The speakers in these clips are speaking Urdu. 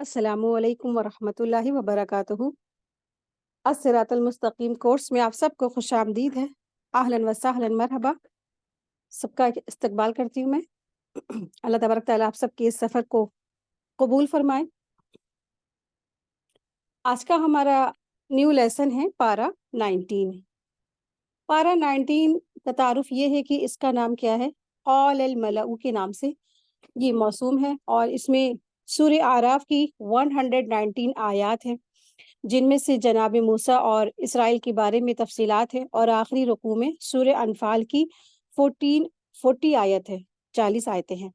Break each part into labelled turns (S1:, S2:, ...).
S1: السلام علیکم ورحمۃ اللہ وبرکاتہ۔ الصراط المستقیم کورس میں آپ سب کو خوش آمدید ہے۔ اہلاً و سہلاً مرحبا، سب کا استقبال کرتی ہوں میں۔ اللہ تبارک تعالیٰ آپ سب کے اس سفر کو قبول فرمائے۔ آج کا ہمارا نیو لیسن ہے پارا 19۔ پارا 19 کا تعارف یہ ہے کہ اس کا نام کیا ہے؟ قال الملأ کے نام سے یہ موسوم ہے، اور اس میں سورہ اعراف کی 119 آیات ہیں، جن میں سے جناب موسیٰ اور اسرائیل کے بارے میں تفصیلات ہیں، اور آخری رکوع میں سورہ انفال کی 40 آیت ہے، 40 آیتیں ہیں۔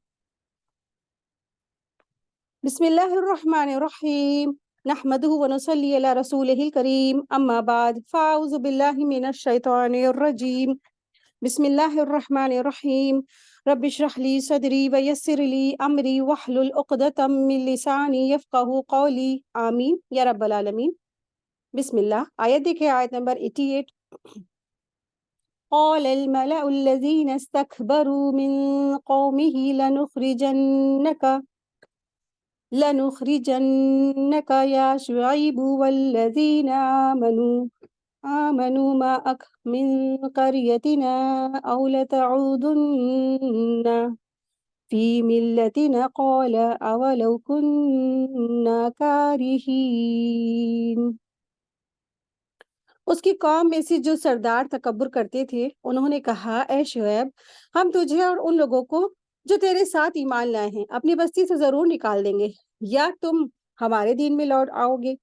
S1: بسم اللہ الرحمن الرحیم، نحمدہ ونصلی علی رسولہ الکریم، اما بعد فاعوذ باللہ من الشیطان الرجیم، بسم اللہ الرحمن الرحیم، رب اشرح لی صدری ویسر لی امری واحلل عقدۃ من لسانی یفقہوا قولی، آمین یا رب العالمین۔ بسم اللہ۔ آیت دیکھیں، آیت نمبر 88۔ قال الملأ الذين استكبروا من قومه لنخرجنك يا شعيب والذين آمنوا معك من قريتنا أو لتعودن في ملتنا قال أولو كنا كارهين۔ اس کی قوم میں سے جو سردار تکبر کرتے تھے، انہوں نے کہا، اے شعیب، ہم تجھے اور ان لوگوں کو جو تیرے ساتھ ایمان لائے ہیں اپنی بستی سے ضرور نکال دیں گے، یا تم ہمارے دین میں لوٹ آؤ گے۔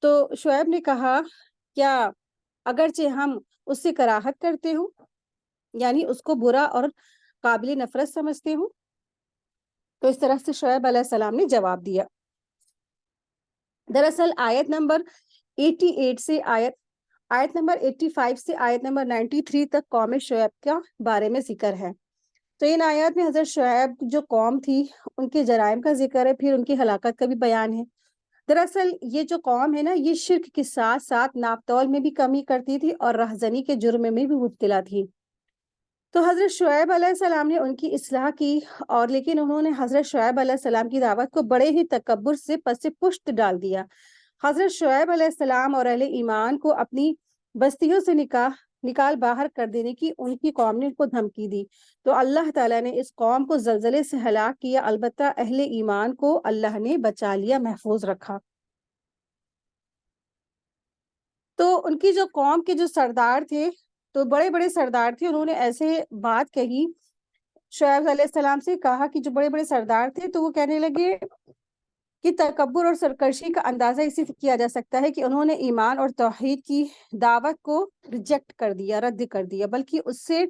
S1: تو شعیب نے کہا، کیا اگرچہ ہم اس سے کراہت کرتے ہوں، یعنی اس کو برا اور قابل نفرت سمجھتے ہوں؟ تو اس طرح سے شعیب علیہ السلام نے جواب دیا۔ دراصل آیت نمبر 88 سے آیت نمبر 85 سے آیت نمبر 93 تک قوم شعیب کا بارے میں ذکر ہے۔ تو ان آیات میں حضرت شعیب جو قوم تھی ان کے جرائم کا ذکر ہے، پھر ان کی ہلاکت کا بھی بیان ہے۔ دراصل یہ جو قوم ہے نا، یہ شرک کے ساتھ ساتھ ناپ تول میں بھی کمی کرتی تھی اور رہزنی کے جرم میں بھی مبتلا تھی۔ تو حضرت شعیب علیہ السلام نے ان کی اصلاح کی، اور لیکن انہوں نے حضرت شعیب علیہ السلام کی دعوت کو بڑے ہی تکبر سے پس پشت ڈال دیا۔ حضرت شعیب علیہ السلام اور اہل ایمان کو اپنی بستیوں سے نکال باہر کر دینے کی ان کی قوم نے ان کو دھمکی دی، تو اللہ تعالیٰ نے اس قوم کو زلزلے سے ہلاک کیا، البتہ اہل ایمان کو اللہ نے بچا لیا، محفوظ رکھا۔ تو ان کی جو قوم کے جو سردار تھے، تو بڑے بڑے سردار تھے، انہوں نے ایسے بات کہی، شعیب علیہ السلام سے کہا کہ جو بڑے بڑے سردار تھے، تو وہ کہنے لگے کہ تکبر اور سرکشی کا اندازہ اسی سے کیا جا سکتا ہے کہ انہوں نے ایمان اور توحید کی دعوت کو ریجیکٹ کر دیا، رد کر دیا، بلکہ اس سے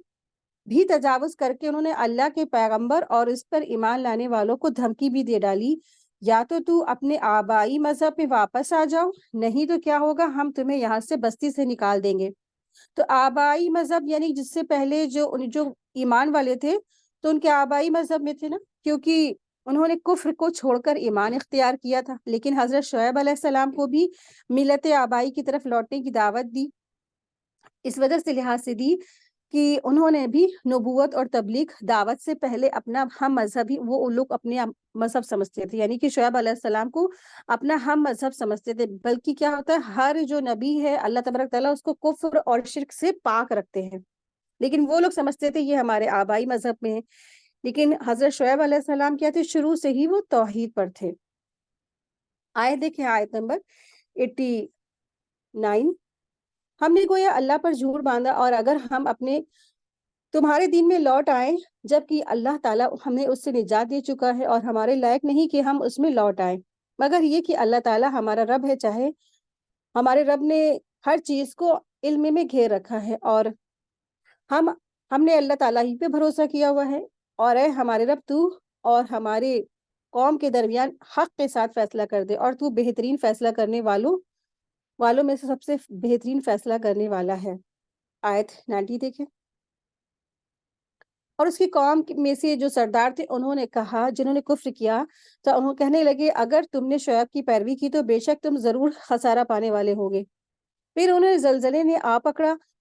S1: بھی تجاوز کر کے انہوں نے اللہ کے پیغمبر اور اس پر ایمان لانے والوں کو دھمکی بھی دے ڈالی، یا تو اپنے آبائی مذہب میں واپس آ جاؤ، نہیں تو کیا ہوگا، ہم تمہیں یہاں سے بستی سے نکال دیں گے۔ تو آبائی مذہب یعنی جس سے پہلے جو ایمان والے تھے، تو ان کے آبائی مذہب میں تھے نا، کیونکہ انہوں نے کفر کو چھوڑ کر ایمان اختیار کیا تھا، لیکن حضرت شعیب علیہ السلام کو بھی ملت آبائی کی طرف لوٹنے کی دعوت دی، اس وجہ سے لحاظ سے دی کہ انہوں نے بھی نبوت اور تبلیغ دعوت سے پہلے اپنا ہم مذہبی، وہ لوگ اپنے مذہب سمجھتے تھے، یعنی کہ شعیب علیہ السلام کو اپنا ہم مذہب سمجھتے تھے، بلکہ کیا ہوتا ہے، ہر جو نبی ہے اللہ تبارک تعالیٰ اس کو کفر اور شرک سے پاک رکھتے ہیں، لیکن وہ لوگ سمجھتے تھے یہ ہمارے آبائی مذہب میں ہیں۔ لیکن حضرت شعیب علیہ السلام کیا تھے، شروع سے ہی وہ توحید پر تھے۔ آیت دیکھیں، آیت نمبر 89۔ ہم نے گویا اللہ پر جھوٹ باندھا، اور اگر ہم تمہارے دین میں لوٹ آئیں، جبکہ اللہ تعالیٰ ہمیں اس سے نجات دے چکا ہے، اور ہمارے لائق نہیں کہ ہم اس میں لوٹ آئیں، مگر یہ کہ اللہ تعالیٰ ہمارا رب ہے، چاہے ہمارے رب نے ہر چیز کو علم میں گھیر رکھا ہے، اور ہم نے اللہ تعالیٰ ہی پہ بھروسہ کیا ہوا ہے، اور اے ہمارے رب، تو اور ہمارے قوم کے درمیان حق کے ساتھ فیصلہ کر دے، اور تو بہترین فیصلہ کرنے والوں میں سے سب سے بہترین فیصلہ کرنے والا ہے۔ آیت 90 دیکھیں۔ اور اس کی قوم میں سے جو سردار تھے، انہوں نے کہا، جنہوں نے کفر کیا، تو انہوں کہنے لگے، اگر تم نے شعیب کی پیروی کی تو بے شک تم ضرور خسارہ پانے والے ہوگے۔ پھر انہیں زلزلے نے آ پکڑا،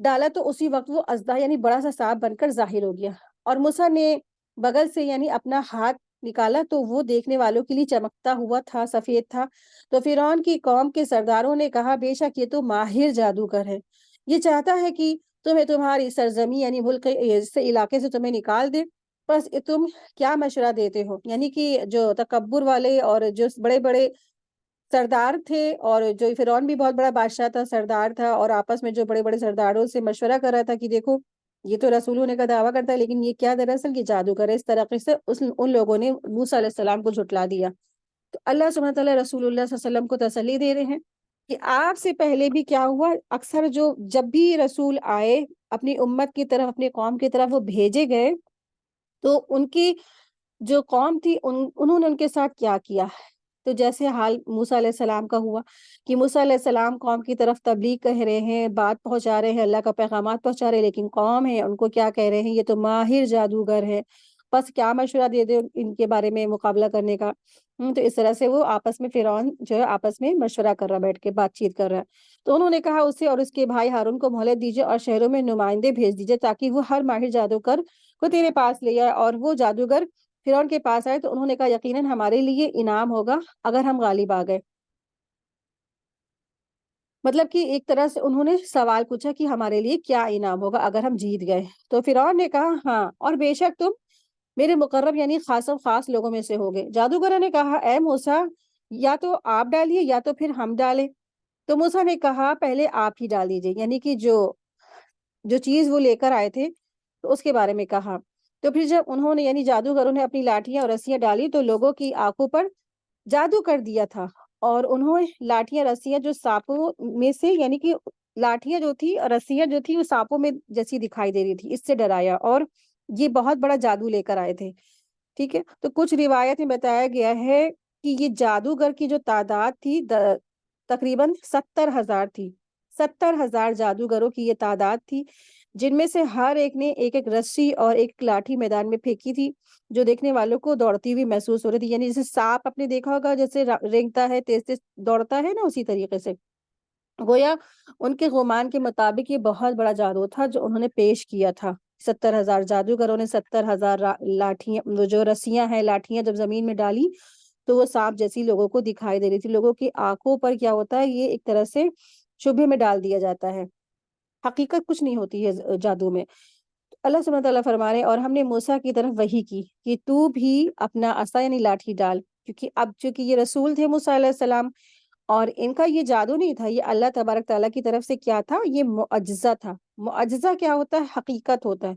S1: ڈالا تو اسی وقت وہ اژدہا یعنی بڑا سا سانپ بن کر ظاہر ہو گیا، اور موسیٰ نے بغل سے یعنی اپنا ہاتھ نکالا تو وہ دیکھنے والوں کے لیے چمکتا ہوا تھا، سفید تھا۔ تو فرعون کی قوم کے سرداروں نے کہا بے شک یہ تو ماہر جادوگر ہے، یہ چاہتا ہے کہ تمہیں تمہاری سرزمین یعنی ملک سے علاقے سے تمہیں نکال دے، بس تم کیا مشورہ دیتے ہو؟ یعنی کہ جو تکبر والے اور جو بڑے بڑے سردار تھے، اور جو فرعون بھی بہت بڑا بادشاہ تھا، سردار تھا، اور آپس میں جو بڑے بڑے سرداروں سے مشورہ کر رہا تھا کہ دیکھو یہ تو رسول ہونے کا دعویٰ کرتا ہے لیکن یہ کیا دراصل یہ جادوگر ہے، اس طریقے سے ان لوگوں نے موسیٰ علیہ السلام کو جھٹلا دیا۔ تو اللہ سبحانہ تعالیٰ رسول اللہ صلی اللہ علیہ وسلم کو تسلی دے رہے ہیں کہ آپ سے پہلے بھی کیا ہوا، اکثر جب بھی رسول آئے اپنی امت کی طرف، اپنی قوم کی طرف وہ بھیجے گئے، تو ان کی جو قوم تھی انہوں نے ان کے ساتھ کیا کیا۔ تو جیسے حال موسیٰ علیہ السلام کا ہوا کہ موسیٰ علیہ السلام قوم کی طرف تبلیغ کہہ رہے ہیں، بات پہنچا رہے ہیں، اللہ کا پیغامات پہنچا رہے ہیں، لیکن قوم ہے ان کو کیا کہہ رہے ہیں، یہ تو ماہر جادوگر ہے، بس کیا مشورہ دے دے ان کے بارے میں مقابلہ کرنے کا۔ تو اس طرح سے وہ آپس میں فرعون جو ہے آپس میں مشورہ کر رہا، بیٹھ کے بات چیت کر رہا ہے۔ تو انہوں نے کہا اسے اور اس کے بھائی ہارون کو مہلت دیجیے اور شہروں میں نمائندے بھیج دیجیے تاکہ وہ ہر ماہر جادوگر کو تیرے پاس لے آئے، اور وہ جادوگر فرعون کے پاس آئے تو انہوں نے کہا یقیناً ہمارے لیے انعام ہوگا اگر ہم غالب آ گئے۔ مطلب کہ ایک طرح سے انہوں نے سوال پوچھا کہ ہمارے لیے کیا انعام ہوگا اگر ہم جیت گئے؟ تو فرعون نے کہا ہاں، اور بے شک تم میرے مقرب یعنی خاص و خاص لوگوں میں سے ہوگے۔ جادوگروں نے کہا اے موسیٰ یا تو آپ ڈالیے یا تو پھر ہم ڈالیں۔ تو موسیٰ نے کہا پہلے آپ ہی ڈال دیجیے، یعنی کہ جو چیز وہ لے کر آئے تھے تو اس کے بارے میں کہا۔ تو پھر جب انہوں نے یعنی جادوگروں نے اپنی لاٹیاں اور رسیاں ڈالی تو لوگوں کی آنکھوں پر جادو کر دیا تھا، اور انہوں لاٹیاں رسیاں جو سانپوں میں سے یعنی کہ لاٹیاں جو تھی اور رسیاں جو تھی وہ سانپوں میں جیسی دکھائی دے رہی تھی، اس سے ڈرایا، اور یہ بہت بڑا جادو لے کر آئے تھے۔ ٹھیک ہے، تو کچھ روایت میں بتایا گیا ہے کہ یہ جادوگر کی جو تعداد تھی تقریباً 70,000 تھی۔ 70,000 جادوگروں کی یہ تعداد تھی، جن میں سے ہر ایک نے ایک ایک رسی اور ایک لاٹھی میدان میں پھینکی تھی جو دیکھنے والوں کو دوڑتی ہوئی محسوس ہو رہی تھی، یعنی جیسے سانپ آپ نے دیکھا ہوگا جیسے رینگتا ہے، تیز تیز دوڑتا ہے نا، اسی طریقے سے گویا ان کے گمان کے مطابق یہ بہت بڑا جادو تھا جو انہوں نے پیش کیا تھا۔ 70,000 جادوگروں نے 70,000 لاٹھیاں، وہ جو رسیاں ہیں لاٹھیاں جب زمین میں ڈالی تو وہ سانپ جیسی لوگوں کو دکھائی دے رہی تھی۔ لوگوں کی آنکھوں پر کیا ہوتا ہے، یہ ایک طرح سے شبہے میں ڈال دیا جاتا ہے، حقیقت کچھ نہیں ہوتی ہے جادو میں۔ اللہ سبحانہ تعالیٰ فرما رہے ہیں اور ہم نے موسیٰ کی طرف وحی کی کہ تو بھی اپنا عصا یعنی لاٹھی ڈال، کیونکہ اب چونکہ یہ رسول تھے موسیٰ علیہ السلام اور ان کا یہ جادو نہیں تھا، یہ اللہ تبارک تعالیٰ کی طرف سے کیا تھا، یہ معجزہ تھا۔ معجزہ کیا ہوتا ہے؟ حقیقت ہوتا ہے،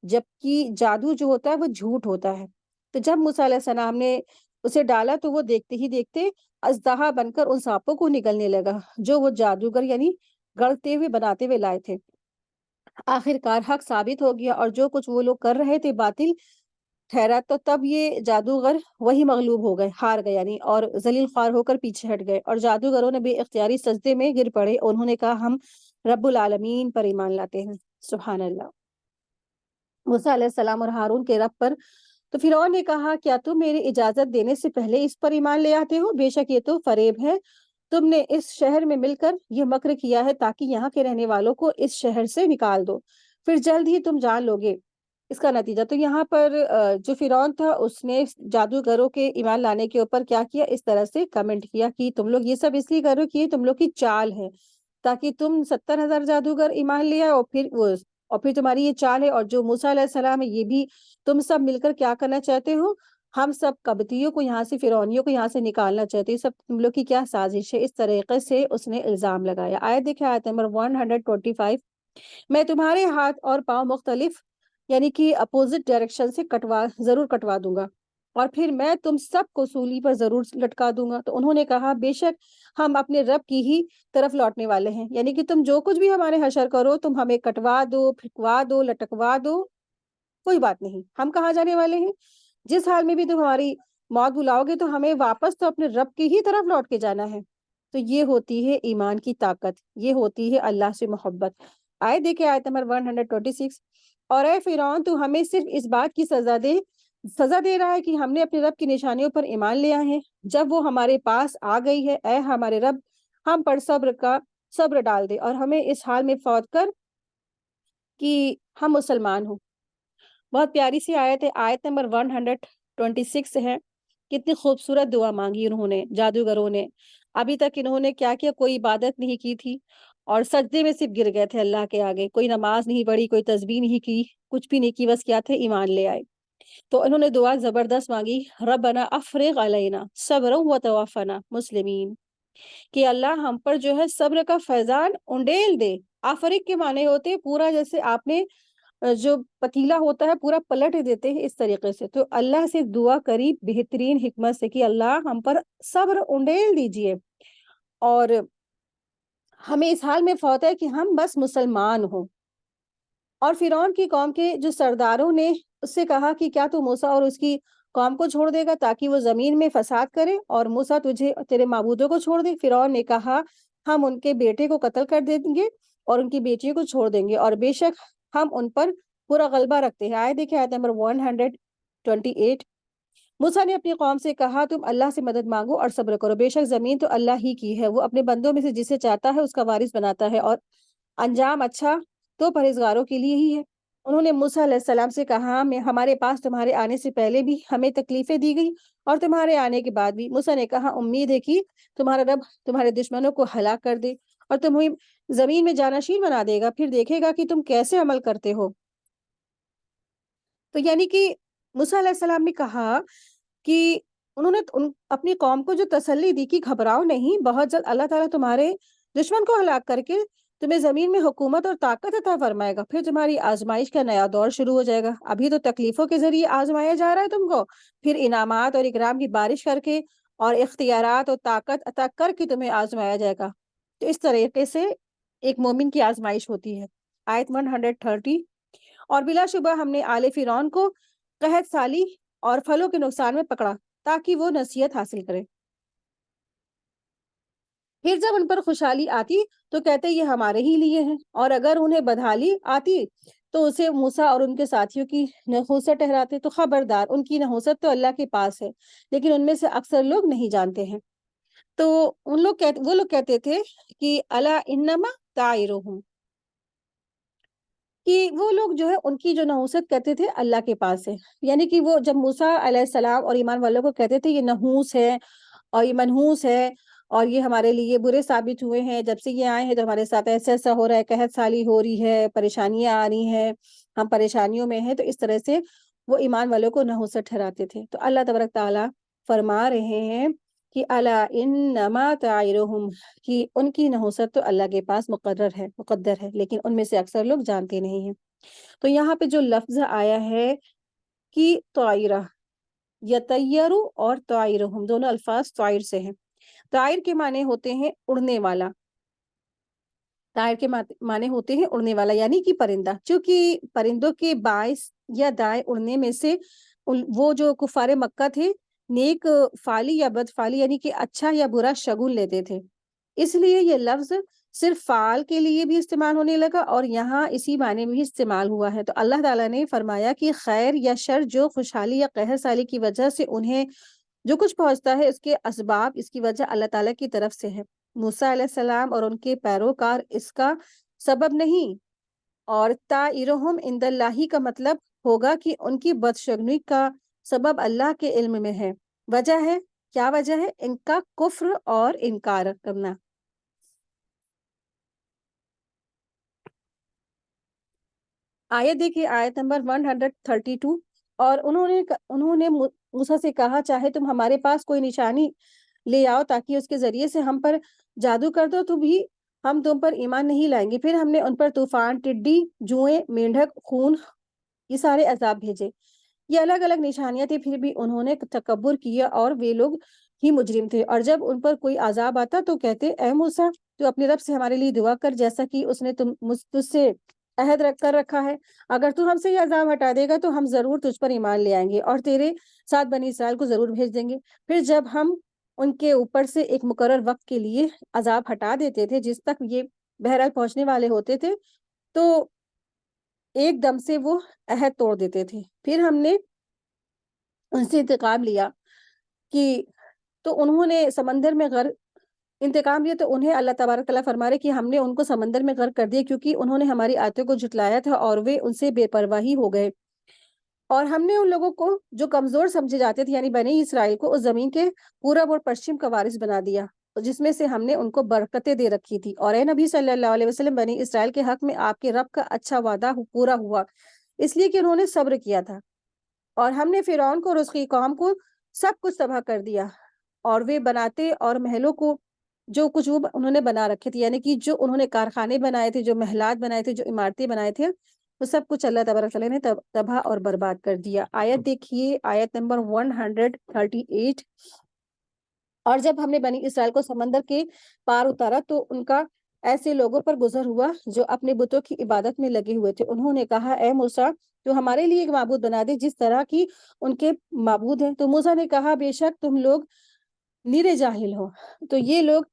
S1: جبکہ جادو جو ہوتا ہے وہ جھوٹ ہوتا ہے۔ تو جب موسیٰ علیہ السلام نے اسے ڈالا تو وہ دیکھتے ہی دیکھتے اژدہا بن کر ان سانپوں کو نگلنے لگا جو وہ جادوگر یعنی گڑتے ہوئے بناتے ہوئے لائے تھے۔ آخر کار حق ثابت ہو گیا اور جو کچھ وہ لوگ کر رہے تھے باطل ٹھہرا، تو تب یہ جادوگر وہی مغلوب ہو گئے، ہار گئے یعنی، اور ذلیل خوار ہو کر پیچھے ہٹ گئے، اور جادوگروں نے بے اختیاری سجدے میں گر پڑے، انہوں نے کہا ہم رب العالمین پر ایمان لاتے ہیں۔ سبحان اللہ، موسیٰ علیہ السلام اور ہارون کے رب پر۔ تو فرعون نے کہا کیا تم میری اجازت دینے سے پہلے اس پر ایمان لے آتے ہو؟ بے شک یہ تو فریب ہے، تم نے اس شہر میں مل کر یہ مکر کیا ہے تاکہ یہاں کے رہنے والوں کو اس شہر سے نکال دو، پھر جلد ہی تم جان لوگے اس کا نتیجہ۔ تو یہاں پر جو فرعون تھا اس نے جادوگروں کے ایمان لانے کے اوپر کیا کیا، اس طرح سے کمنٹ کیا کہ تم لوگ یہ سب اس لیے کر رہے ہو کہ یہ تم لوگ کی چال ہے تاکہ تم 70,000 جادوگر ایمان لے آؤ، اور پھر تمہاری یہ چال ہے، اور جو موسیٰ علیہ السلام ہے یہ بھی تم سب مل کر کیا کرنا چاہتے ہو، ہم سب قبطیوں کو یہاں سے، فرعونیوں کو یہاں سے نکالنا چاہتے ہیں، سب تم لوگ کی کیا سازش ہے۔ اس طریقے سے اس نے الزام لگایا۔ آیت دیکھیں، آیت نمبر 125، میں تمہارے ہاتھ اور پاؤں مختلف یعنی کہ اپوزٹ ڈائریکشن سے ضرور کٹوا دوں گا، اور پھر میں تم سب کو سولی پر ضرور لٹکا دوں گا۔ تو انہوں نے کہا بے شک ہم اپنے رب کی ہی طرف لوٹنے والے ہیں، یعنی کہ تم جو کچھ بھی ہمارے حشر کرو، تم ہمیں کٹوا دو، پھکوا دو، لٹکوا دو، کوئی بات نہیں، ہم کہاں جانے والے ہیں؟ جس حال میں بھی تم ہماری موت بلاؤ گے تو ہمیں واپس تو اپنے رب کی ہی طرف لوٹ کے جانا ہے۔ تو یہ ہوتی ہے ایمان کی طاقت، یہ ہوتی ہے اللہ سے محبت۔ آئے دیکھیں آیت نمبر 126، اور اے فرعون تو ہمیں صرف اس بات کی سزا دے رہا ہے کہ ہم نے اپنے رب کی نشانیوں پر ایمان لیا ہے، جب وہ ہمارے پاس آ گئی ہے، اے ہمارے رب ہم پر صبر ڈال دے اور ہمیں اس حال میں فوت کر کہ ہم مسلمان ہوں. بہت پیاری سی آیت ہے, آیت نمبر 126 ہے. کتنی خوبصورت دعا مانگی انہوں نے, جادوگروں نے. ابھی تک انہوں نے کیا کیا, کوئی عبادت نہیں کی تھی اور سجدے میں صرف گر گئے تھے اللہ کے آگے. کوئی نماز نہیں پڑھی, کوئی تسبیح نہیں کی, کچھ بھی نہیں کی, بس کیا تھے, ایمان لے آئے. تو انہوں نے دعا زبردست مانگی, ربنا افرغ علینا صبرا وتوفنا مسلمین, کہ اللہ ہم پر جو ہے صبر کا فیضان انڈیل دے. افرغ کے معنی ہوتے پورا, جیسے آپ نے جو پتیلا ہوتا ہے پورا پلٹ دیتے ہیں اس طریقے سے. تو اللہ سے دعا کری بہترین حکمت سے کہ اللہ ہم پر صبر انڈیل دیجئے, اور ہمیں اس حال میں فوت ہے کہ ہم بس مسلمان ہوں. اور فرعون کی قوم کے جو سرداروں نے اس سے کہا کہ کیا تو موسیٰ اور اس کی قوم کو چھوڑ دے گا تاکہ وہ زمین میں فساد کرے, اور موسیٰ تجھے تیرے معبودوں کو چھوڑ دے. فرعون نے کہا ہم ان کے بیٹے کو قتل کر دیں گے اور ان کی بیٹیوں کو چھوڑ دیں گے, اور بے شک ہم ان پر پورا غلبہ رکھتے ہیں. دیکھیں آیت نمبر 128. موسیٰ نے اپنی قوم سے کہا تم اللہ سے مدد مانگو اور صبر کرو, بے شک زمین تو اللہ ہی کی ہے, وہ اپنے بندوں میں سے جسے چاہتا ہے اس کا وارث بناتا ہے, اور انجام اچھا تو پرہیزگاروں کے لیے ہی ہے. انہوں نے موسیٰ علیہ السلام سے کہا ہمارے پاس تمہارے آنے سے پہلے بھی ہمیں تکلیفیں دی گئی اور تمہارے آنے کے بعد بھی. موسیٰ نے کہا امید ہے کہ تمہارا رب تمہارے دشمنوں کو ہلاک کر دے اور تمہیں زمین میں جانشین بنا دے گا, پھر دیکھے گا کہ تم کیسے عمل کرتے ہو. تو یعنی کہ موسیٰ علیہ السلام نے کہا کہ انہوں نے اپنی قوم کو جو تسلی دی کہ گھبراؤ نہیں, بہت جلد اللہ تعالیٰ تمہارے دشمن کو ہلاک کر کے تمہیں زمین میں حکومت اور طاقت عطا فرمائے گا, پھر تمہاری آزمائش کا نیا دور شروع ہو جائے گا. ابھی تو تکلیفوں کے ذریعے آزمایا جا رہا ہے تم کو, پھر انعامات اور اکرام کی بارش کر کے اور اختیارات اور طاقت عطا کر کے تمہیں آزمایا جائے گا. تو اس طریقے سے ایک مومن کی آزمائش ہوتی ہے. آیت 130. اور بلا شبہ ہم نے آل فرعون کو قحط سالی اور پھلوں کے نقصان میں پکڑا تاکہ وہ نصیحت حاصل کرے. پھر جب ان پر خوشحالی آتی تو کہتے یہ ہمارے ہی لیے ہیں, اور اگر انہیں بدحالی آتی تو اسے موسیٰ اور ان کے ساتھیوں کی نحوست ٹھہراتے. تو خبردار, ان کی نحوست تو اللہ کے پاس ہے, لیکن ان میں سے اکثر لوگ نہیں جانتے ہیں. تو وہ لوگ کہتے تھے کہ الا انما طائرہم, کہ وہ لوگ جو ہے ان کی جو نحوست کہتے تھے اللہ کے پاس ہے. یعنی کہ وہ جب موسیٰ علیہ السلام اور ایمان والوں کو کہتے تھے یہ نحوس ہے اور یہ منحوس ہے اور یہ ہمارے لیے برے ثابت ہوئے ہیں, جب سے یہ آئے ہیں تو ہمارے ساتھ ایسا ایسا ہو رہا ہے, قحط سالی ہو رہی ہے, پریشانیاں آ رہی ہیں, ہم پریشانیوں میں ہیں, تو اس طرح سے وہ ایمان والوں کو نحوست ٹھہراتے تھے. تو اللہ تبارک تعالیٰ فرما رہے ہیں کہ الا انما طائرہم, کہ ان کی نحوست تو اللہ کے پاس مقدر ہے, لیکن ان میں سے اکثر لوگ جانتے نہیں ہیں. تو یہاں پہ جو لفظ آیا ہے کہ طائرہ, یطیرو اور طائرہم دونوں الفاظ طائر سے ہیں. طائر کے معنی ہوتے ہیں اڑنے والا, طائر کے معنی ہوتے ہیں اڑنے والا یعنی کہ پرندہ. چونکہ پرندوں کے باعث یا دائیں اڑنے میں سے وہ جو کفار مکہ تھے نیک فالی یا بد فالی یعنی کہ اچھا یا برا شگون لیتے تھے, اس لیے یہ لفظ صرف فعال کے لیے بھی استعمال ہونے لگا اور یہاں اسی معنی میں بھی استعمال ہوا ہے. تو اللہ تعالیٰ نے فرمایا کہ خیر یا شر جو خوشحالی یا قہر سالی کی وجہ سے انہیں جو کچھ پہنچتا ہے اس کے اسباب, اس کی وجہ اللہ تعالیٰ کی طرف سے ہے. موسیٰ علیہ السلام اور ان کے پیروکار اس کا سبب نہیں, اور طائرہم عند اللہ کا مطلب ہوگا کہ ان کی بدشگنی کا سبب اللہ کے علم میں ہے. وجہ ہے, کیا وجہ ہے؟ ان کا کفر اور انکار کرنا. آیت دیکھیے, آیت نمبر 132. اور انہوں نے موسیٰ سے کہا چاہے تم ہمارے پاس کوئی نشانی لے آؤ تاکہ اس کے ذریعے سے ہم پر جادو کر دو تو بھی ہم تم پر ایمان نہیں لائیں گے. پھر ہم نے ان پر طوفان, ٹڈی, جوئیں, مینڈک, خون, یہ سارے عذاب بھیجے. یہ الگ الگ نشانیاں تھیں, پھر بھی انہوں نے تکبر کیا اور وہ لوگ ہی مجرم تھے. اور جب ان پر کوئی عذاب آتا تو کہتے اے موسیٰ تو اپنے رب سے ہمارے لیے دعا کر جیسا کہ اس نے تجھ سے عہد کر رکھا ہے, اگر تو ہم سے یہ عذاب ہٹا دے گا تو ہم ضرور تجھ پر ایمان لے آئیں گے اور تیرے ساتھ بنی اسرائیل کو ضرور بھیج دیں گے. پھر جب ہم ان کے اوپر سے ایک مقرر وقت کے لیے عذاب ہٹا دیتے تھے جس تک یہ بہرحال پہنچنے والے ہوتے تھے تو ایک دم سے وہ عہد توڑ دیتے تھے. پھر ہم نے ان سے انتقام لیا کہ تو انہوں نے سمندر میں انتقام لیا تو انہیں اللہ تبارک تعالیٰ فرما رہے کہ ہم نے ان کو سمندر میں غرق کر دیا کیونکہ انہوں نے ہماری آیتوں کو جھٹلایا تھا اور وہ ان سے بے پرواہی ہو گئے، اور ہم نے ان لوگوں کو جو کمزور سمجھے جاتے تھے یعنی بنی اسرائیل کو اس زمین کے پورب اور پشچم کا وارث بنا دیا، جس میں سے ہم نے ان کو برکتیں دے رکھی تھی۔ اور اے نبی صلی اللہ علیہ وسلم، بنی اسرائیل کے حق میں آپ کے رب کا اچھا وعدہ پورا ہوا، اس لیے کہ انہوں نے صبر کیا تھا، اور ہم نے فرعون کو اور اس کی قوم کو سب کچھ تباہ کر دیا، اور وہ بناتے اور محلوں کو جو کچھ وہ انہوں نے بنا رکھے تھے، یعنی کہ جو انہوں نے کارخانے بنائے تھے، جو محلات بنائے تھے، جو عمارتیں بنائے تھے، وہ سب کچھ اللہ تبارک تعالیٰ نے تباہ اور برباد کر دیا۔ آیت دیکھیے، آیت نمبر 138۔ اور جب ہم نے بنی اسرائیل کو سمندر کے پار اتارا تو ان کا ایسے لوگوں پر گزر ہوا جو اپنے بتوں کی عبادت میں لگے ہوئے تھے۔ انہوں نے کہا، اے موسیٰ، تو ہمارے لیے ایک معبود بنا دے جس طرح کی ان کے معبود ہیں۔ تو موسیٰ نے کہا، بے شک تم لوگ نیرے جاہل ہو، تو یہ لوگ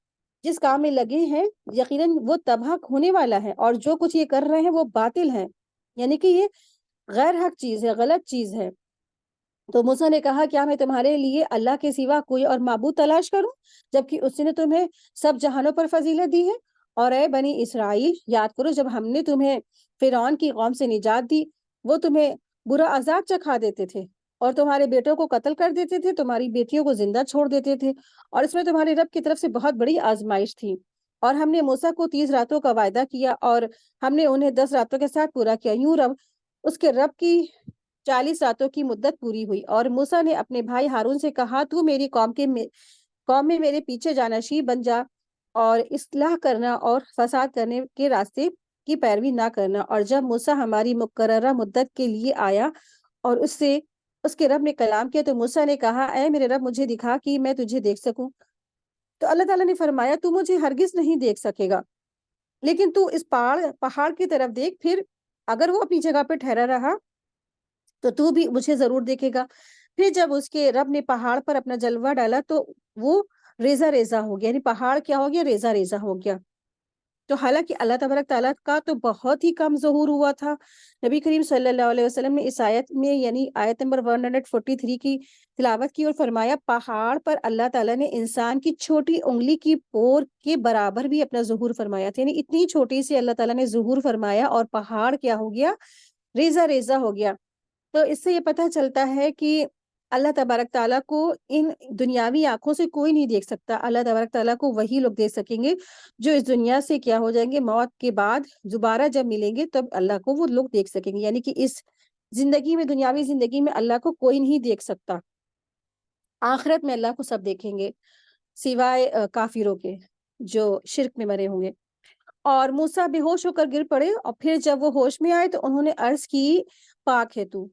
S1: جس کام میں لگے ہیں یقیناً وہ تباہ ہونے والا ہے، اور جو کچھ یہ کر رہے ہیں وہ باطل ہے، یعنی کہ یہ غیر حق چیز ہے، غلط چیز ہے۔ تو موسیٰ نے کہا، کیا میں تمہارے لیے اللہ کے سوا کوئی اور معبود تلاش کروں جبکہ اس نے تمہیں سب جہانوں پر فضیلت دی ہے؟ اور اے بنی اسرائیل، یاد کرو جب ہم نے تمہیں فرعون کی قوم سے نجات دی، وہ تمہیں برا عذاب چکھا دیتے تھے اور تمہارے بیٹوں کو قتل کر دیتے تھے، تمہاری بیٹیوں کو زندہ چھوڑ دیتے تھے، اور اس میں تمہارے رب کی طرف سے بہت بڑی آزمائش تھی۔ اور ہم نے موسیٰ کو 30 راتوں کا وعدہ کیا اور ہم نے انہیں 10 راتوں کے ساتھ پورا کیا، یوں اس کے رب کی 40 راتوں کی مدت پوری ہوئی۔ اور موسیٰ نے اپنے بھائی ہارون سے کہا، تو میری قوم میں میرے پیچھے جانشین بن جا اور اصلاح کرنا اور فساد کرنے کے راستے کی پیروی نہ کرنا۔ اور جب موسیٰ ہماری مقررہ مدت کے لیے آیا اور اس کے رب نے کلام کیا تو موسیٰ نے کہا، اے میرے رب، مجھے دکھا کہ میں تجھے دیکھ سکوں۔ تو اللہ تعالیٰ نے فرمایا، تو مجھے ہرگز نہیں دیکھ سکے گا، لیکن تو اس پہاڑ کی طرف دیکھ، پھر اگر وہ اپنی جگہ پہ ٹھہرا رہا تو بھی مجھے ضرور دیکھے گا۔ پھر جب اس کے رب نے پہاڑ پر اپنا جلوہ ڈالا تو وہ ریزہ ریزہ ہو گیا، یعنی پہاڑ کیا ہو گیا؟ ریزہ ریزہ ہو گیا۔ تو حالانکہ اللہ تبارک تعالیٰ کا تو بہت ہی کم ظہور ہوا تھا، نبی کریم صلی اللہ علیہ وسلم نے اس آیت میں یعنی آیت نمبر 143 کی تلاوت کی اور فرمایا، پہاڑ پر اللہ تعالیٰ نے انسان کی چھوٹی انگلی کی پور کے برابر بھی اپنا ظہور فرمایا تھا، یعنی اتنی چھوٹی سی اللہ تعالیٰ نے ظہور فرمایا اور پہاڑ کیا ہو گیا؟ ریزہ ریزہ ہو گیا۔ تو اس سے یہ پتہ چلتا ہے کہ اللہ تبارک تعالیٰ کو ان دنیاوی آنکھوں سے کوئی نہیں دیکھ سکتا، اللہ تبارک تعالیٰ کو وہی لوگ دیکھ سکیں گے جو اس دنیا سے کیا ہو جائیں گے، موت کے بعد دوبارہ جب ملیں گے تب اللہ کو وہ لوگ دیکھ سکیں گے، یعنی کہ اس زندگی میں، دنیاوی زندگی میں اللہ کو کوئی نہیں دیکھ سکتا، آخرت میں اللہ کو سب دیکھیں گے سوائے کافروں کے جو شرک میں مرے ہوں گے۔ اور موسیٰ بے ہوش ہو کر گر پڑے، اور پھر جب وہ ہوش میں آئے تو انہوں نے عرض کی، پاک ہے تو،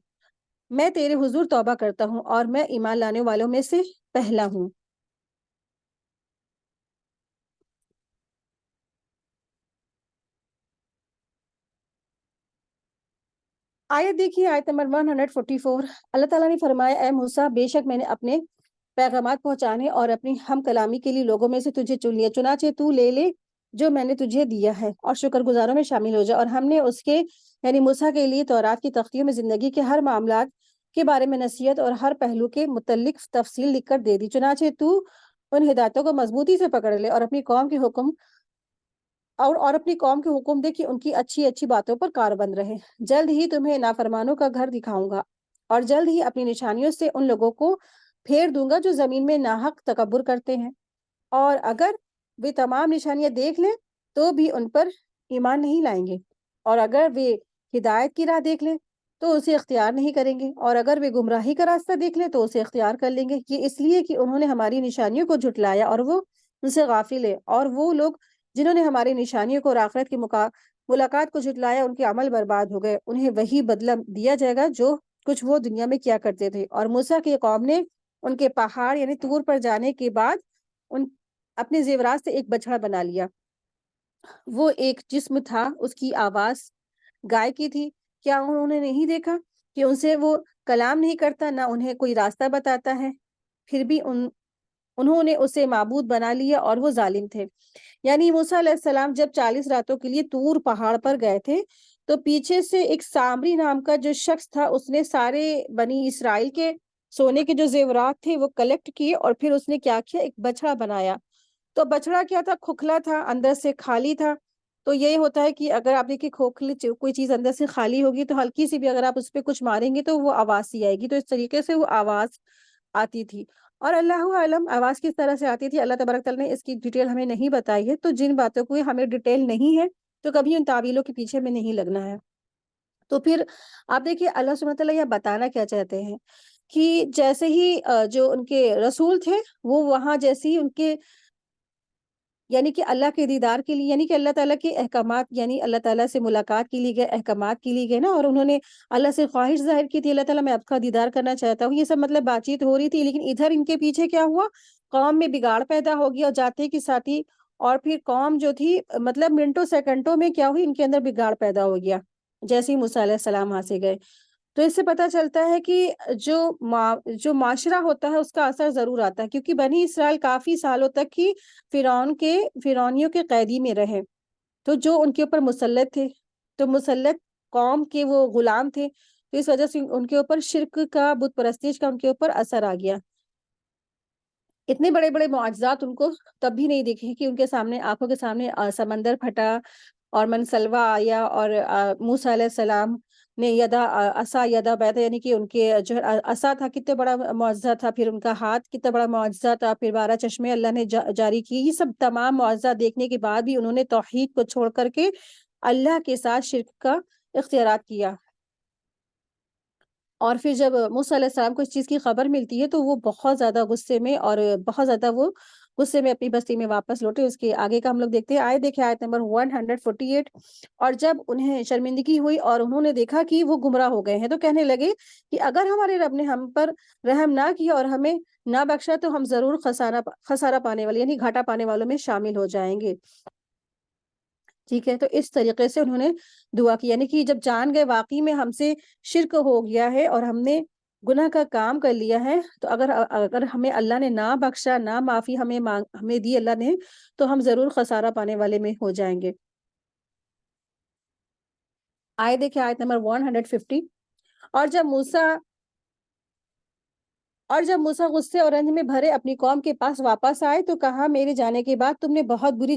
S1: میں تیرے حضور توبہ کرتا ہوں اور میں ایمان لانے والوں میں سے پہلا ہوں۔ آیت دیکھیے، آیت نمبر 144۔ اللہ تعالیٰ نے فرمایا، اے موسیٰ، بے شک میں نے اپنے پیغامات پہنچانے اور اپنی ہم کلامی کے لیے لوگوں میں سے تجھے چن لیا، چنانچہ تو لے لے جو میں نے تجھے دیا ہے اور شکر گزاروں میں شامل ہو جا۔ اور ہم نے اس کے یعنی موسیٰ کے لیے تورات کی تختیوں میں زندگی کے ہر معاملات کے بارے میں نصیحت اور ہر پہلو کے متعلق تفصیل لکھ کر دے دی، چنانچہ تو ان ہدایتوں کو مضبوطی سے پکڑ لے اور اپنی قوم کے حکم دے کہ ان کی اچھی اچھی باتوں پر کاربند رہے۔ جلد ہی تمہیں نافرمانوں کا گھر دکھاؤں گا اور جلد ہی اپنی نشانیوں سے ان لوگوں کو پھیر دوں گا جو زمین میں ناحق تکبر کرتے ہیں، اور اگر وہ تمام نشانیاں دیکھ لیں تو بھی ان پر ایمان نہیں لائیں گے، اور اگر وہ ہدایت کی راہ دیکھ لیں تو اسے اختیار نہیں کریں گے، اور اگر وہ گمراہی کا راستہ دیکھ لیں تو اسے اختیار کر لیں گے۔ یہ اس لیے کہ انہوں نے ہماری نشانیوں کو جھٹلایا اور وہ ان سے غافل ہے، اور وہ لوگ جنہوں نے ہماری نشانیوں کو اور آخرت کی ملاقات کو جھٹلایا ان کے عمل برباد ہو گئے، انہیں وہی بدلہ دیا جائے گا جو کچھ وہ دنیا میں کیا کرتے تھے۔ اور موسیٰ کی قوم نے ان کے پہاڑ یعنی طور پر جانے کے بعد اپنے زیورات سے ایک بچڑا بنا لیا، وہ ایک جسم تھا، اس کی آواز گائے کی تھی، کیا انہوں نے نہیں دیکھا کہ ان سے وہ کلام نہیں کرتا، نہ انہیں کوئی راستہ بتاتا ہے؟ پھر بھی انہوں نے اسے معبود بنا لیا اور وہ ظالم تھے۔ یعنی موسیٰ علیہ السلام جب 40 راتوں کے لیے طور پہاڑ پر گئے تھے تو پیچھے سے ایک سامری نام کا جو شخص تھا، اس نے سارے بنی اسرائیل کے سونے کے جو زیورات تھے وہ کلیکٹ کیے، اور پھر اس نے کیا کیا؟ ایک بچڑا بنایا۔ تو بچڑا کیا تھا؟ کھوکھلا تھا، اندر سے خالی تھا. تو یہ ہوتا ہے کہ اگر آپ دیکھیے کھوکھلی کوئی چیز اندر سے خالی ہوگی تو ہلکی سی بھی اگر آپ اس پہ کچھ ماریں گے تو وہ آواز ہی آئے گی. تو اس طریقے سے وہ آواز آتی تھی. اور اللہ عالم آواز کس طرح سے آتی تھی، اللہ تبارک تعالیٰ نے اس کی ڈیٹیل ہمیں نہیں بتائی ہے. تو جن باتوں کو ہمیں ڈیٹیل نہیں ہے تو کبھی ان تعویلوں کے پیچھے میں نہیں لگنا ہے. تو پھر آپ دیکھیے اللہ سبحانہ تعالیٰ یہ بتانا کیا چاہتے ہیں کہ جیسے ہی جو ان کے رسول تھے وہ وہاں جیسے ہی ان کے یعنی کہ اللہ کے دیدار کے لیے، یعنی کہ اللہ تعالیٰ کے احکامات، یعنی اللہ تعالیٰ سے ملاقات کے لیے گئے، احکامات کے لیے گئے نا، اور انہوں نے اللہ سے خواہش ظاہر کی تھی، اللہ تعالیٰ میں آپ کا دیدار کرنا چاہتا ہوں. یہ سب مطلب بات چیت ہو رہی تھی. لیکن ادھر ان کے پیچھے کیا ہوا، قوم میں بگاڑ پیدا ہو گیا، اور جاتے کے ساتھ ہی اور پھر قوم جو تھی مطلب منٹوں سیکنڈوں میں کیا ہوئی، ان کے اندر بگاڑ پیدا ہو گیا جیسے ہی موسیٰ علیہ السلام وہاں سے گئے. تو اس سے پتہ چلتا ہے کہ جو معاشرہ ہوتا ہے اس کا اثر ضرور آتا ہے، کیونکہ بنی اسرائیل کافی سالوں تک ہی فرعونیوں کے قیدی میں رہے. تو جو ان کے اوپر مسلط تھے، تو مسلط قوم کے وہ غلام تھے، تو اس وجہ سے ان کے اوپر شرک کا، بت پرستش کا ان کے اوپر اثر آ گیا. اتنے بڑے بڑے معجزات ان کو تب بھی نہیں دیکھے کہ ان کے سامنے، آنکھوں کے سامنے سمندر پھٹا اور من سلوا آیا، اور موسیٰ علیہ السلام نے عصا یدا بیضا، یعنی کہ ان کے جو عصا تھا کتنا بڑا معجزہ تھا، پھر ان کا ہاتھ کتنا بڑا معجزہ تھا، پھر 12 چشمے اللہ نے جاری کی. یہ سب تمام معجزات دیکھنے کے بعد بھی انہوں نے توحید کو چھوڑ کر کے اللہ کے ساتھ شرک کا اختیارات کیا. اور پھر جب موسیٰ علیہ السلام کو اس چیز کی خبر ملتی ہے تو وہ بہت زیادہ غصے میں، اور بہت زیادہ وہ غصے میں اپنی بستی میں واپس لوٹے. اس کے آگے کا ہم لوگ دیکھتے ہیں، دیکھیں آیت نمبر 148. اور جب انہیں شرمندگی ہوئی اور انہوں نے دیکھا کہ وہ گمراہ ہو گئے ہیں تو کہنے لگے کہ اگر ہمارے رب نے ہم پر رحم نہ کیا اور ہمیں نہ بخشا تو ہم ضرور خسارہ پانے والے، یعنی گھاٹا پانے والوں میں شامل ہو جائیں گے. ٹھیک ہے، تو اس طریقے سے انہوں نے دعا کی، یعنی کہ جب جان گئے واقعی میں ہم سے شرک ہو گیا ہے اور ہم نے گناہ کا کام کر لیا ہے، تو اگر ہمیں اللہ نے نہ بخشا، نہ معافی ہمیں دی اللہ نے، تو ہم ضرور خسارہ پانے والے میں ہو جائیں گے. دیکھیں آیت نمبر 150. اور جب موسیٰ غصے اور رنج میں بھرے اپنی قوم کے پاس واپس آئے تو کہا، میرے جانے کے بعد تم نے بہت بری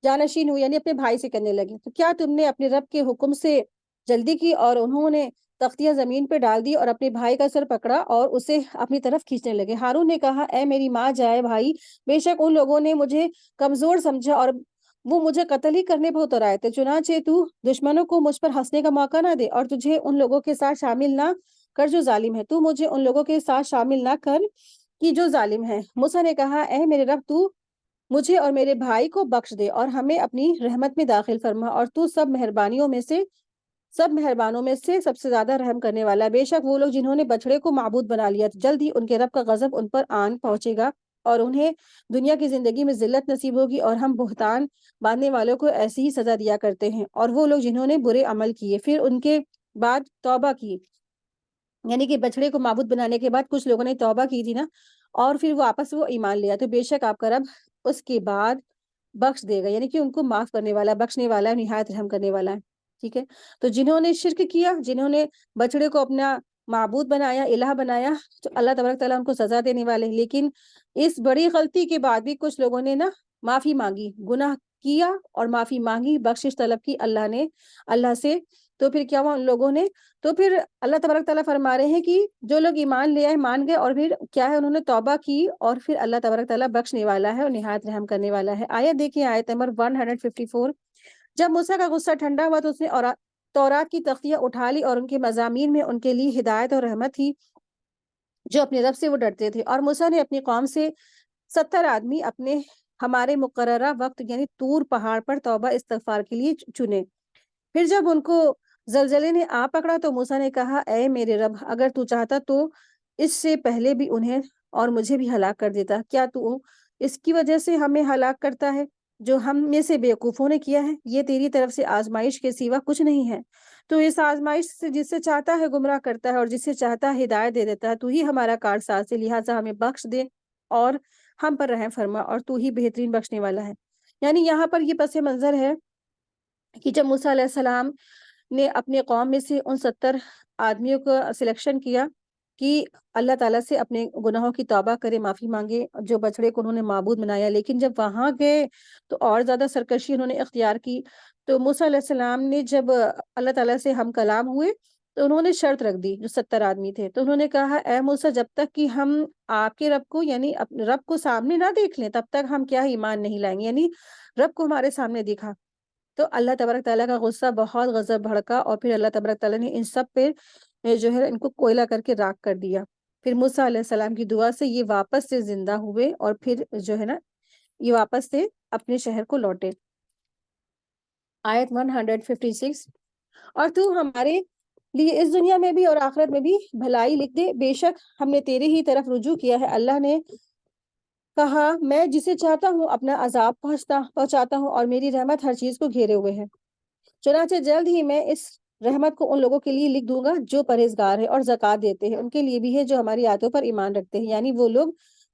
S1: جانشین ہوئی، یعنی اپنے بھائی سے کرنے لگے. تو کیا تم نے اپنے رب کے حکم سے جلدی کی اور انہوں نے تختیاں زمین پہ ڈال دی اور اپنے بھائی کا سر پکڑا اور اسے اپنی طرف کھینچنے لگے. ہارون نے کہا، اے میری ماں جائے بھائی، بے شک ان لوگوں نے مجھے کمزور سمجھا اور وہ مجھے قتل ہی کرنے پہ اتر آئے تھے. چنانچہ تو دشمنوں کو مجھ پر ہنسنے کا موقع نہ دے اور تجھے ان لوگوں کے ساتھ شامل نہ کر جو ظالم ہے. تو مجھے ان لوگوں کے ساتھ شامل نہ کر کہ جو ظالم ہے. موسیٰ نے کہا، اے میرے رب، تو مجھے اور میرے بھائی کو بخش دے اور ہمیں اپنی رحمت میں داخل فرما، اور تو سب مہربانوں میں سے سب سے زیادہ رحم کرنے والا ہے. بے شک وہ لوگ جنہوں نے بچڑے کو معبود بنا لیا، جلد ہی ان کے رب کا غضب ان پر آن پہنچے گا اور انہیں دنیا کی زندگی میں ذلت نصیب ہوگی، اور ہم بہتان باندھنے والوں کو ایسی ہی سزا دیا کرتے ہیں. اور وہ لوگ جنہوں نے برے عمل کیے پھر ان کے بعد توبہ کی، یعنی کہ بچڑے کو معبود بنانے کے بعد کچھ لوگوں نے توبہ کی تھی نا، اور پھر واپس وہ ایمان لیا، تو بے شک آپ کا رب اس کے بعد بخش دے گا، یعنی کہ ان کو معاف کرنے والا، بخشنے والا ہے، نہایت رحم کرنے والا ہے. ٹھیک ہے، تو جنہوں نے شرک کیا، جنہوں نے بچڑے کو اپنا معبود بنایا، الہ بنایا، تو اللہ تبارک تعالیٰ ان کو سزا دینے والے. لیکن اس بڑی غلطی کے بعد بھی کچھ لوگوں نے نا معافی مانگی، گناہ کیا اور معافی مانگی، بخشش طلب کی اللہ سے. تو پھر کیا ہوا ان لوگوں نے، تو پھر اللہ تبارک تعالیٰ فرما رہے ہیں کہ جو لوگ ایمان لے آئے، مان گئے، اور پھر کیا ہے انہوں نے توبہ کی، اور پھر اللہ تبارک تعالیٰ بخشنے والا ہے اور نہایت رحم کرنے والا ہے. آیت دیکھیں، آیت نمبر 154. جب موسیٰ کا غصہ ٹھنڈا ہوا تو اس نے تورات کی تختیاں اٹھا لی اور ان کے مضامین میں ان کے لیے ہدایت اور رحمت تھی جو اپنے رب سے وہ ڈرتے تھے. اور موسیٰ نے اپنی قوم سے 70 آدمی ہمارے مقررہ وقت یعنی طور پہاڑ پر توبہ استغفار کے لیے چنے. پھر جب ان کو زلزلے نے آ پکڑا تو موسیٰ نے کہا، اے میرے رب، اگر تو چاہتا تو اس سے پہلے بھی انہیں اور مجھے بھی ہلاک کر دیتا. کیا تو اس کی وجہ سے ہمیں ہلاک کرتا ہے جو ہم میں سے بیوقوفوں نے کیا ہے؟ یہ تیری طرف سے آزمائش کے سوا کچھ نہیں ہے. تو اس آزمائش سے جس سے چاہتا ہے گمراہ کرتا ہے اور جس سے چاہتا ہے ہدایت دے دیتا ہے. تو ہی ہمارا کارساز ہے، لہٰذا ہمیں بخش دے اور ہم پر رحم فرما، اور تو ہی بہترین بخشنے والا ہے. یعنی یہاں پر یہ پس منظر ہے کہ جب موسیٰ علیہ السلام نے اپنے قوم میں سے ان 70 آدمیوں کو سلیکشن کیا کہ اللہ تعالیٰ سے اپنے گناہوں کی توبہ کرے، معافی مانگے، جو بچڑے کو انہوں نے معبود بنایا. لیکن جب وہاں گئے تو اور زیادہ سرکشی انہوں نے اختیار کی. تو موسیٰ علیہ السلام نے جب اللہ تعالیٰ سے ہم کلام ہوئے تو انہوں نے شرط رکھ دی. جو 70 آدمی تھے تو انہوں نے کہا اے موسیٰ، جب تک کہ ہم آپ کے رب کو یعنی رب کو سامنے نہ دیکھ لیں تب تک ہم کیا ایمان نہیں لائیں گے، یعنی رب کو ہمارے سامنے دیکھا. تو اللہ تبارک تعالیٰ کا غصہ بہت غضب بھڑکا، اور پھر اللہ تبارک تعالیٰ نے ان سب پہ جو ہے ان کو کوئلہ کر کے راکھ کر دیا. پھر موسیٰ علیہ السلام کی دعا سے یہ واپس سے زندہ ہوئے، اور پھر جو ہے نا یہ واپس سے اپنے شہر کو لوٹے. آیت 156. اور تو ہمارے لیے اس دنیا میں بھی اور آخرت میں بھی بھلائی لکھ دے، بے شک ہم نے تیرے ہی طرف رجوع کیا ہے. اللہ نے کہا میں جسے چاہتا ہوں اپنا عذاب پہنچاتا ہوں، اور میری رحمت ہر چیز کو گھیرے ہوئے ہے. چنانچہ جلد ہی میں اس رحمت کو ان لوگوں کے لیے لکھ دوں گا جو پرہیزگار ہے اور زکوٰۃ دیتے ہیں. ان کے لیے بھی ہے جو ہماری آیتوں پر ایمان رکھتے ہیں، یعنی وہ لوگ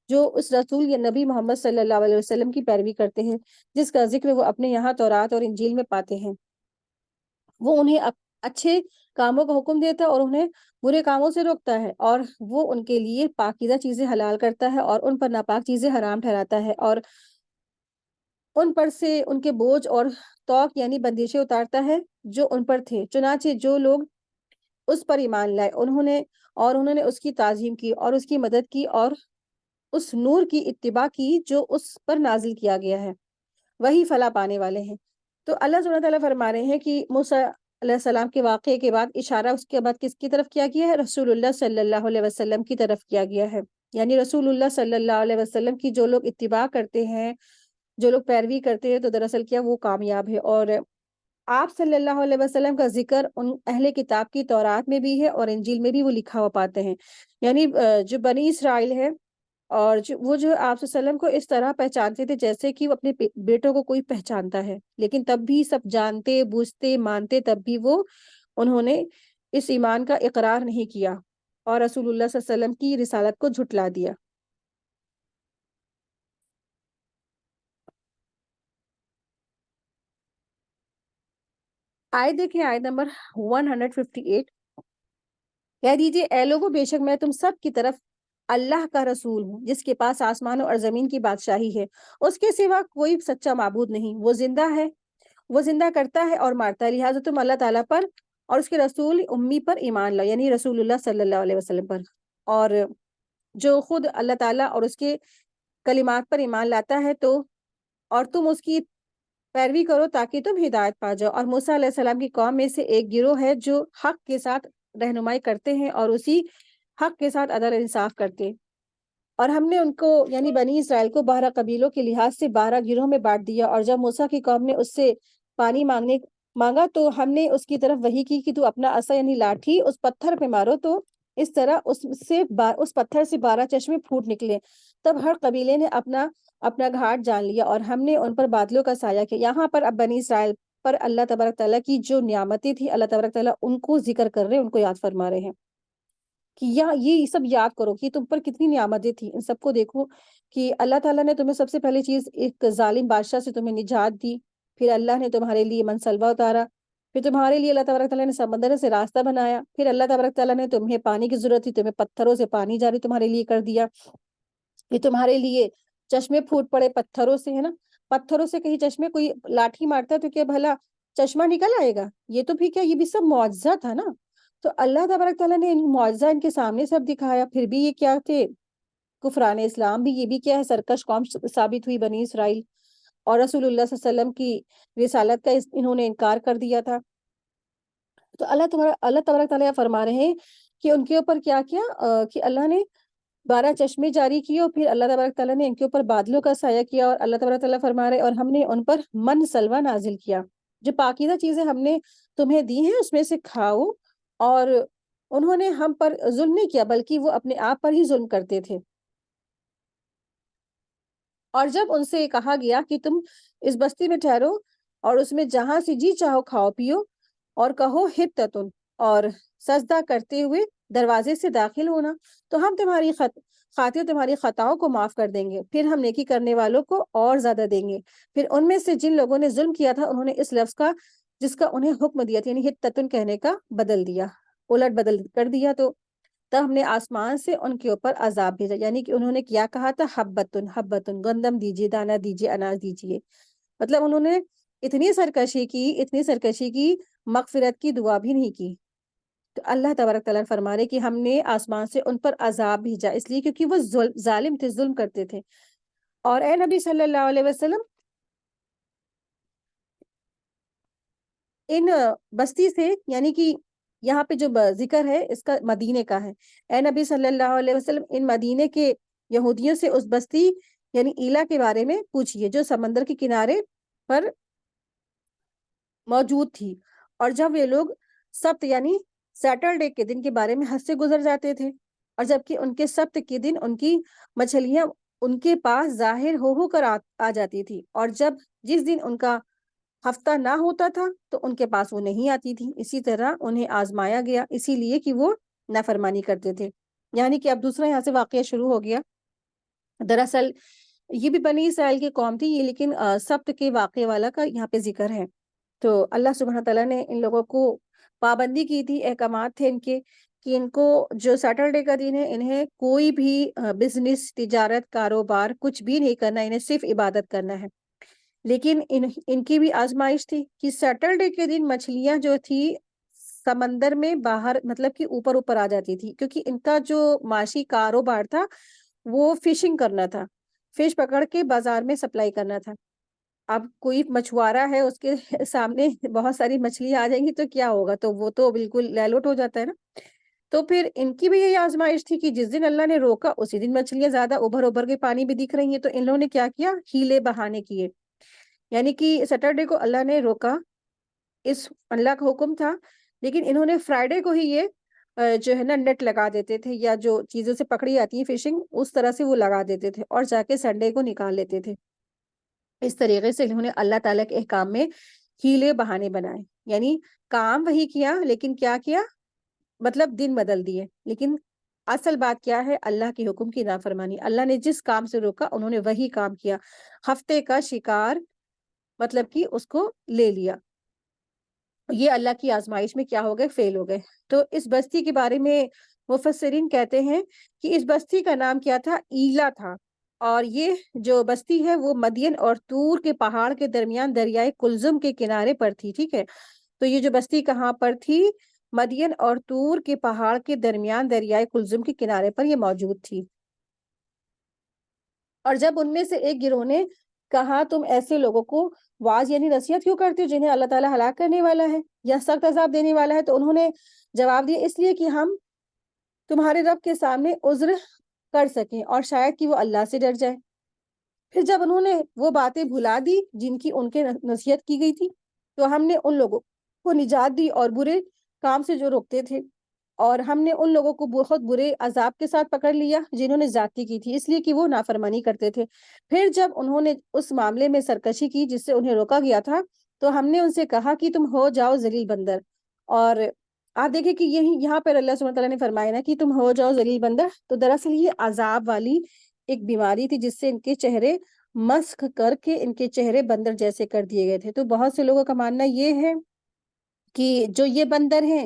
S1: جو اس رسول یا نبی محمد صلی اللہ علیہ وسلم کی پیروی کرتے ہیں، جس کا ذکر وہ اپنے یہاں تورات اور انجیل میں پاتے ہیں. وہ انہیں اچھے کاموں کا حکم دیتا ہے اور انہیں برے کاموں سے روکتا ہے، اور وہ ان کے لیے پاکیزہ چیزیں حلال کرتا ہے اور ان پر ناپاک چیزیں حرام ٹھہراتا ہے، اور ان پر سے ان کے بوجھ اور توق یعنی بندشیں اتارتا ہے جو ان پر تھے. چنانچہ جو لوگ اس پر ایمان لائے انہوں نے اس کی تعظیم کی اور اس کی مدد کی اور اس نور کی اتباع کی جو اس پر نازل کیا گیا ہے، وہی فلاح پانے والے ہیں. تو اللہ سبحانہ تعالیٰ فرما رہے ہیں کہ موسیٰ علیہ السلام کے واقعے کے بعد اشارہ اس کے بعد کس کی طرف کیا گیا ہے؟ رسول اللہ صلی اللہ علیہ وسلم کی طرف کیا گیا ہے. یعنی رسول اللہ صلی اللہ علیہ وسلم کی جو لوگ اتباع کرتے ہیں، جو لوگ پیروی کرتے ہیں، تو دراصل کیا وہ کامیاب ہے. اور آپ صلی اللہ علیہ وسلم کا ذکر ان اہل کتاب کی تورات میں بھی ہے اور انجیل میں بھی وہ لکھا ہوا پاتے ہیں. یعنی جو بنی اسرائیل ہے اور وہ جو آپ صلی اللہ علیہ وسلم کو اس طرح پہچانتے تھے جیسے کہ وہ اپنے بیٹوں کو کوئی پہچانتا ہے، لیکن تب بھی سب جانتے بوجھتے مانتے تب بھی انہوں نے اس ایمان کا اقرار نہیں کیا اور رسول اللہ صلی اللہ علیہ وسلم کی رسالت کو جھٹلا دیا. آیت دیکھیں، آیت نمبر 158. کہہ دیجئے اے لوگوں، بے شک میں تم سب کی طرف اللہ کا رسول ہوں جس کے پاس آسمانوں اور زمین کی بادشاہی ہے، اس کے سوا کوئی سچا معبود نہیں. وہ زندہ ہے، وہ زندہ کرتا ہے اور مارتا ہے، لہٰذا تم اللہ تعالیٰ پر اور اس کے رسول امی پر ایمان لاؤ، یعنی رسول اللہ صلی اللہ علیہ وسلم پر، اور جو خود اللہ تعالیٰ اور اس کے کلمات پر ایمان لاتا ہے تو اور تم اس کی پیروی کرو تاکہ تم ہدایت پا جاؤ. اور موسیٰ علیہ السلام کی قوم میں سے ایک گروہ ہے جو حق کے ساتھ رہنمائی کرتے ہیں اور اسی حق کے ساتھ عدل انصاف کرتے. اور ہم نے ان کو یعنی بنی اسرائیل کو 12 قبیلوں کے لحاظ سے 12 گروہوں میں بانٹ دیا. اور جب موسیٰ کی قوم نے اس سے پانی مانگا تو ہم نے اس کی طرف وحی کی کہ تو اپنا عصا یعنی لاٹھی اس پتھر پہ مارو، تو اس طرح اس پتھر سے 12 چشمے پھوٹ نکلے. تب ہر قبیلے نے اپنا اپنا گھاٹ جان لیا اور ہم نے ان پر بادلوں کا سایہ کیا. یہاں پر اب بنی اسرائیل پر اللہ تبارک تعالیٰ کی جو نعمتیں تھی، اللہ تبارک تعالیٰ ان کو ذکر کر رہے ہیں، ان کو یاد فرما رہے ہیں کہ یہ سب یاد کرو کہ تم پر کتنی نعمتیں تھیں. ان سب کو دیکھو کہ اللہ تعالیٰ نے تمہیں سب سے پہلی چیز ایک ظالم بادشاہ سے تمہیں نجات دی، پھر اللہ نے تمہارے لیے منصلبہ اتارا، پھر تمہارے لیے اللہ تبارک تعالیٰ نے سمندر سے راستہ بنایا، پھر اللہ تبارک تعالیٰ نے تمہیں پانی کی ضرورت تھی، تمہیں پتھروں سے پانی جاری تمہارے لیے کر دیا. پھر تمہارے لیے چشمے پھوٹ پڑے پتھروں سے، ہے نا. پتھروں سے کہیں چشمے کوئی لاٹھی مارتا تو کیا بھلا چشمہ نکل آئے گا؟ یہ تو بھی کیا، یہ بھی سب معجزہ تھا نا. تو اللہ تبارک تعالیٰ نے معجزہ ان کے سامنے سب دکھایا، پھر بھی یہ کیا تھے؟ کفران اسلام بھی، یہ بھی کیا ہے، سرکش قوم ثابت ہوئی بنی اسرائیل. اور رسول اللہ صلی اللہ علیہ وسلم کی رسالت کا انہوں نے انکار کر دیا تھا. تو اللہ تبارک تعالیٰ فرما رہے ہیں کہ ان کے اوپر کیا کیا کہ اللہ نے 12 چشمے جاری کیے، اور پھر اللہ تبارک تعالیٰ نے ان کے اوپر بادلوں کا سایہ کیا. اور اللہ تبارک تعالیٰ فرما رہے اور ہم نے ان پر من سلوہ نازل کیا. جو پاکیزہ چیزیں ہم نے تمہیں دی ہیں اس میں سے کھاؤ. اور انہوں نے ہم پر ظلم نہیں کیا بلکہ وہ اپنے آپ پر ہی ظلم کرتے تھے. اور جب ان سے کہا گیا کہ تم اس بستی میں ٹھہرو اور اس میں جہاں سے جی چاہو کھاؤ پیو اور کہو حطتن، اور سجدہ کرتے ہوئے دروازے سے داخل ہونا، تو ہم تمہاری خاطر تمہاری خطاؤں کو معاف کر دیں گے، پھر ہم نیکی کرنے والوں کو اور زیادہ دیں گے. پھر ان میں سے جن لوگوں نے ظلم کیا تھا انہوں نے اس لفظ کا جس کا انہیں حکم دیا تھا یعنی حطتن کہنے کا بدل دیا، الٹ بدل کر دیا. تو تب ہم نے آسمان سے ان کے اوپر عذاب بھیجا. یعنی کہ انہوں نے کیا کہا تھا؟ حبتن حبتن، گندم دیجیے، دانا دیجیے، اناج دیجیے. مطلب انہوں نے اتنی سرکشی کی مغفرت کی دعا بھی نہیں کی. تو اللہ تبارک تعالیٰ فرما رہے کہ ہم نے آسمان سے ان پر عذاب بھیجا، اس لیے کیونکہ وہ ظالم تھے، ظلم کرتے تھے. اور اے نبی صلی اللہ علیہ وسلم، ان بستی سے، یعنی کہ یہاں پہ جو ذکر ہے اس کا مدینے کا ہے، اے نبی صلی اللہ علیہ وسلم ان مدینے کے یہودیوں سے اس بستی یعنی ایلا کے بارے میں پوچھئے جو سمندر کے کنارے پر موجود تھی. اور جب یہ لوگ سبت یعنی سیٹرڈے کے دن کے بارے میں حد سے گزر جاتے تھے، اور جبکہ ان کے سبت کے دن ان کی مچھلیاں ان کے پاس ظاہر ہو کر آ جاتی تھی، اور جس دن ان کا ہفتہ نہ ہوتا تھا تو ان کے پاس وہ نہیں آتی تھی. اسی طرح انہیں آزمایا گیا، اسی لیے کہ وہ نافرمانی کرتے تھے. یعنی کہ اب دوسرا یہاں سے واقعہ شروع ہو گیا. دراصل یہ بھی بنی اسرائیل کی قوم تھی یہ، لیکن سبت کے واقعے والا کا یہاں پہ ذکر ہے. تو اللہ سبحانہ تعالیٰ نے ان لوگوں کو پابندی کی تھی، احکامات تھے ان کے، کہ ان کو جو سیٹرڈے کا دن ہے انہیں کوئی بھی بزنس، تجارت، کاروبار کچھ بھی نہیں کرنا، انہیں صرف عبادت کرنا ہے. لیکن ان کی بھی آزمائش تھی کہ سیٹرڈے کے دن مچھلیاں جو تھی سمندر میں باہر، مطلب کہ اوپر آ جاتی تھی، کیونکہ ان کا جو معاشی کاروبار تھا وہ فشنگ کرنا تھا، فش پکڑ کے بازار میں سپلائی کرنا تھا. اب کوئی مچھوارا ہے، اس کے سامنے بہت ساری مچھلیاں آ جائیں گی تو کیا ہوگا؟ تو وہ تو بالکل لیلوٹ ہو جاتا ہے نا. تو پھر ان کی بھی یہی آزمائش تھی کہ جس دن اللہ نے روکا اسی دن مچھلیاں زیادہ ابھر کے پانی بھی دکھ رہی ہیں. تو ان لوگوں نے کیا کیا؟ ہیلے بہانے کیے. یعنی کہ سیٹرڈے کو اللہ نے روکا، اس اللہ کا حکم تھا، لیکن انہوں نے فرائیڈے کو ہی یہ جو ہے نا نیٹ لگا دیتے تھے، یا جو چیزوں سے پکڑی جاتی ہے فشنگ اس طرح سے وہ لگا دیتے تھے، اور جا کے سنڈے کو نکال لیتے تھے. اس طریقے سے انہوں نے اللہ تعالیٰ کے احکام میں ہیلے بہانے بنائے. یعنی کام وہی کیا، لیکن کیا کیا؟ مطلب دن بدل دیے. لیکن اصل بات کیا ہے؟ اللہ کے حکم کی نافرمانی. اللہ نے جس کام سے روکا انہوں نے وہی کام کیا، ہفتے کا شکار مطلب کہ اس کو لے لیا. یہ اللہ کی آزمائش میں کیا ہو گئے؟ فیل ہو گئے. تو اس بستی کے بارے میں مفسرین کہتے ہیں کہ اس بستی کا نام کیا تھا؟ ایلا تھا. اور یہ جو بستی ہے وہ مدین اور طور کے پہاڑ کے درمیان دریائے کلزم کے کنارے پر تھی. ٹھیک ہے، تو یہ جو بستی کہاں پر تھی؟ مدین اور طور کے پہاڑ کے درمیان دریائے کلزم کے کنارے پر یہ موجود تھی. اور جب ان میں سے ایک گروہ نے کہا تم ایسے لوگوں کو واز یعنی نصیحت کیوں کرتے ہو جنہیں اللہ تعالیٰ ہلاک کرنے والا ہے یا سخت عذاب دینے والا ہے؟ تو انہوں نے جواب دیا اس لیے کہ ہم تمہارے رب کے سامنے عذر کر سکیں اور شاید کہ وہ اللہ سے ڈر جائے. پھر جب انہوں نے وہ باتیں بھلا دی جن کی ان کے نصیحت کی گئی تھی تو ہم نے ان لوگوں کو نجات دی اور برے کام سے جو روکتے تھے، اور ہم نے ان لوگوں کو بہت برے عذاب کے ساتھ پکڑ لیا جنہوں نے زیادتی کی تھی، اس لیے کہ وہ نافرمانی کرتے تھے. پھر جب انہوں نے اس معاملے میں سرکشی کی جس سے انہیں روکا گیا تھا تو ہم نے ان سے کہا کہ تم ہو جاؤ ذلیل بندر. اور آپ دیکھیں کہ یہاں پر اللہ سبحانہ تعالیٰ نے فرمایا نا کہ تم ہو جاؤ ذلیل بندر. تو دراصل یہ عذاب والی ایک بیماری تھی جس سے ان کے چہرے مسخ کر کے ان کے چہرے بندر جیسے کر دیے گئے تھے. تو بہت سے لوگوں کا ماننا یہ ہے کہ جو یہ بندر ہیں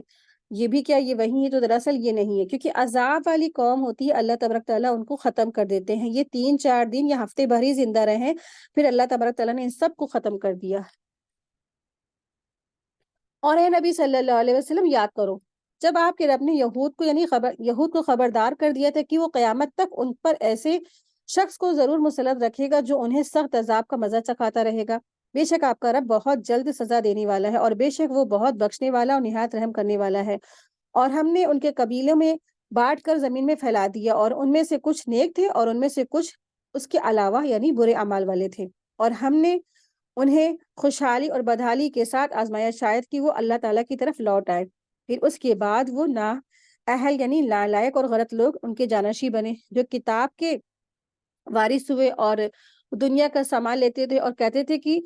S1: یہ بھی کیا یہ وہی ہے؟ تو دراصل یہ نہیں ہے، کیونکہ عذاب والی قوم ہوتی ہے اللہ تبارک تعالیٰ ان کو ختم کر دیتے ہیں. یہ 3-4 دن یا ہفتے بھر ہی زندہ رہے، پھر اللہ تبارک تعالیٰ نے ان سب کو ختم کر دیا. اور اے نبی صلی اللہ علیہ وسلم یاد کرو جب آپ کے رب نے یہود کو خبردار کر دیا تھا کہ وہ قیامت تک ان پر ایسے شخص کو ضرور مسلط رکھے گا جو انہیں سخت عذاب کا مزہ چکھاتا رہے گا. بے شک آپ کا رب بہت جلد سزا دینے والا ہے، اور بے شک وہ بہت بخشنے والا اور نہایت رحم کرنے والا ہے. اور ہم نے ان کے قبیلوں میں بانٹ کر زمین میں پھیلا دیا، اور ان میں سے کچھ نیک تھے اور ان میں سے کچھ اس کے علاوہ یعنی برے اعمال والے تھے. اور ہم نے انہیں خوشحالی اور بدحالی کے ساتھ آزمایا شاید کہ وہ اللہ تعالیٰ کی طرف لوٹ آئے. پھر اس کے بعد وہ نا اہل یعنی نالائق اور غلط لوگ ان کے جانشی بنے جو کتاب کے وارث ہوئے اور دنیا کا سامان لیتے تھے اور کہتے تھے کہ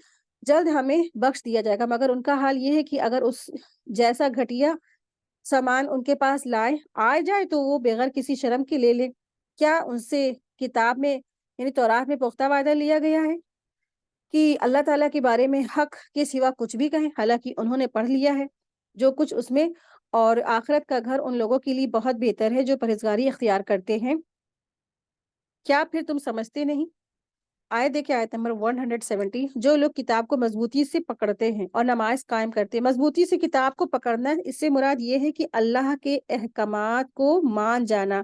S1: جلد ہمیں بخش دیا جائے گا. مگر ان کا حال یہ ہے کہ اگر اس جیسا گھٹیا سامان ان کے پاس آ جائے تو وہ بغیر کسی شرم کے لے لیں. کیا ان سے کتاب میں یعنی تورات میں پختہ وعدہ لیا گیا ہے کہ اللہ تعالیٰ کے بارے میں حق کے سوا کچھ بھی کہیں؟ حالانکہ انہوں نے پڑھ لیا ہے جو کچھ اس میں اور آخرت کا گھر ان لوگوں کے لیے بہت بہتر ہے جو پرہیزگاری اختیار کرتے ہیں۔ کیا پھر تم سمجھتے نہیں؟ آیت دیکھیں، آیت نمبر 170، جو لوگ کتاب کو مضبوطی سے پکڑتے ہیں اور نماز قائم کرتے ہیں۔ مضبوطی سے کتاب کو پکڑنا، اس سے مراد یہ ہے کہ اللہ کے احکامات کو مان جانا،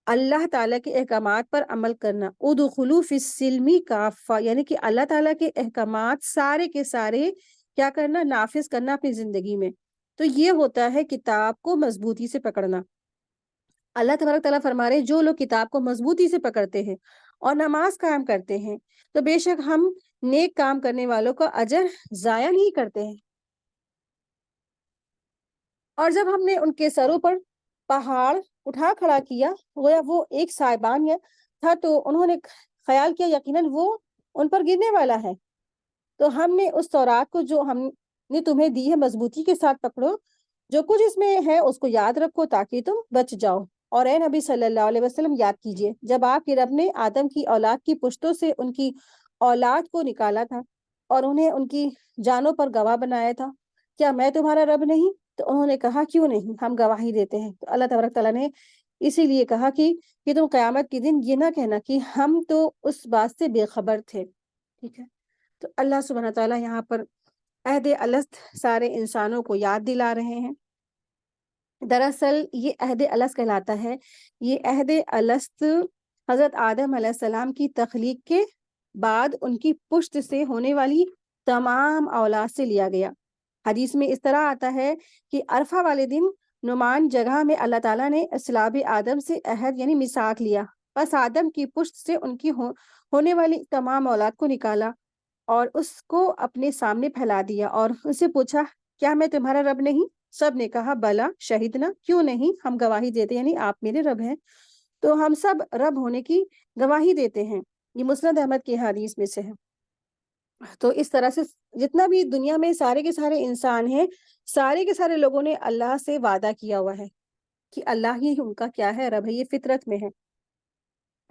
S1: اللہ تعالیٰ کے احکامات پر عمل کرنا۔ ادخلوا فی السلم کافہ، یعنی کہ اللہ تعالیٰ کے احکامات سارے کے سارے کیا کرنا، نافذ کرنا اپنی زندگی میں۔ تو یہ ہوتا ہے کتاب کو مضبوطی سے پکڑنا۔ اللہ تبارک تعالیٰ فرما رہے جو لوگ کتاب کو مضبوطی سے پکڑتے ہیں اور نماز قائم کرتے ہیں تو بے شک ہم نیک کام کرنے والوں کا اجر ضائع نہیں کرتے ہیں۔ اور جب ہم نے ان کے سروں پر پہاڑ اٹھا کھڑا کیا، گویا وہ ایک سائبان تھا، تو انہوں نے خیال کیا یقیناً وہ ان پر گرنے والا ہے۔ تو ہم نے اس تورات کو جو ہم نے تمہیں دی ہے مضبوطی کے ساتھ پکڑو، جو کچھ اس میں ہے اس کو یاد رکھو تاکہ تم بچ جاؤ۔ اور اے نبی صلی اللہ علیہ وسلم یاد کیجئے جب آپ کے رب نے آدم کی اولاد کی پشتوں سے ان کی اولاد کو نکالا تھا اور انہیں ان کی جانوں پر گواہ بنایا تھا، کیا میں تمہارا رب نہیں؟ تو انہوں نے کہا کیوں نہیں، ہم گواہی دیتے ہیں۔ تو اللہ تبارک تعالیٰ نے اسی لیے کہا کہ تم قیامت کے دن یہ نہ کہنا کہ ہم تو اس بات سے بے خبر تھے۔ ٹھیک ہے، تو اللہ سبحانہ تعالیٰ یہاں پر عہد الست سارے انسانوں کو یاد دلا رہے ہیں۔ دراصل یہ عہد الست کہلاتا ہے، یہ عہد الست حضرت آدم علیہ السلام کی تخلیق کے بعد ان کی پشت سے ہونے والی تمام اولاد سے لیا گیا۔ حدیث میں اس طرح آتا ہے کہ عرفہ والے دن نعمان جگہ میں اللہ تعالیٰ نے اصلاب آدم سے عہد یعنی میثاق لیا، پس آدم کی پشت سے ان کی ہونے والی تمام اولاد کو نکالا اور اس کو اپنے سامنے پھیلا دیا اور اس سے پوچھا کیا میں تمہارا رب نہیں؟ سب نے کہا بلا شہیدنا، کیوں نہیں، ہم گواہی دیتے، یعنی آپ میرے رب ہیں۔ تو ہم سب رب ہونے کی گواہی دیتے ہیں۔ یہ مسند احمد کی حدیث میں سے ہے۔ تو اس طرح سے جتنا بھی دنیا میں سارے کے سارے انسان ہیں، سارے کے سارے لوگوں نے اللہ سے وعدہ کیا ہوا ہے کہ اللہ ہی ان کا کیا ہے، رب ہے، یہ فطرت میں ہے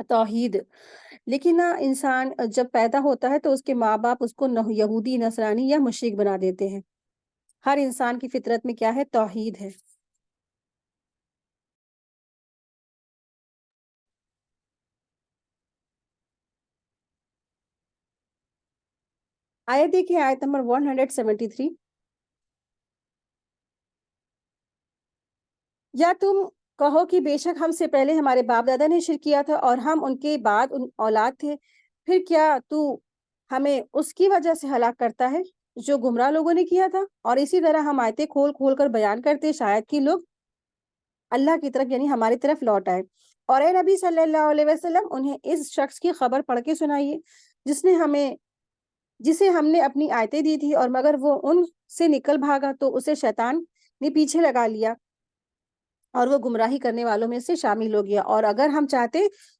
S1: توحید۔ لیکن نا انسان جب پیدا ہوتا ہے تو اس کے ماں باپ اس کو یہودی، نصرانی یا مشرک بنا دیتے ہیں۔ ہر انسان کی فطرت میں کیا ہے، توحید ہے۔ آیت دیکھیں، آیت نمبر 173، یا تم کہو کہ بے شک ہم سے پہلے ہمارے باپ دادا نے شرک کیا تھا اور ہم ان کے بعد ان اولاد تھے، پھر کیا تو ہمیں اس کی وجہ سے ہلاک کرتا ہے جو گمراہ لوگوں نے کیا تھا؟ اور اسی طرح ہم آیتیں کھول کھول کر بیان کرتے شاید کہ لوگ اللہ کی طرف یعنی ہماری طرف لوٹ آئے۔ اور اے نبی صلی اللہ علیہ وسلم انہیں اس شخص کی خبر پڑھ کے سنائیے جسے ہم نے اپنی آیتیں دی تھی، اور مگر وہ ان سے نکل بھاگا تو اسے شیطان نے پیچھے لگا لیا اور وہ گمراہی کرنے والوں میں سے شامل ہو گیا۔ اور اگر ہم چاہتے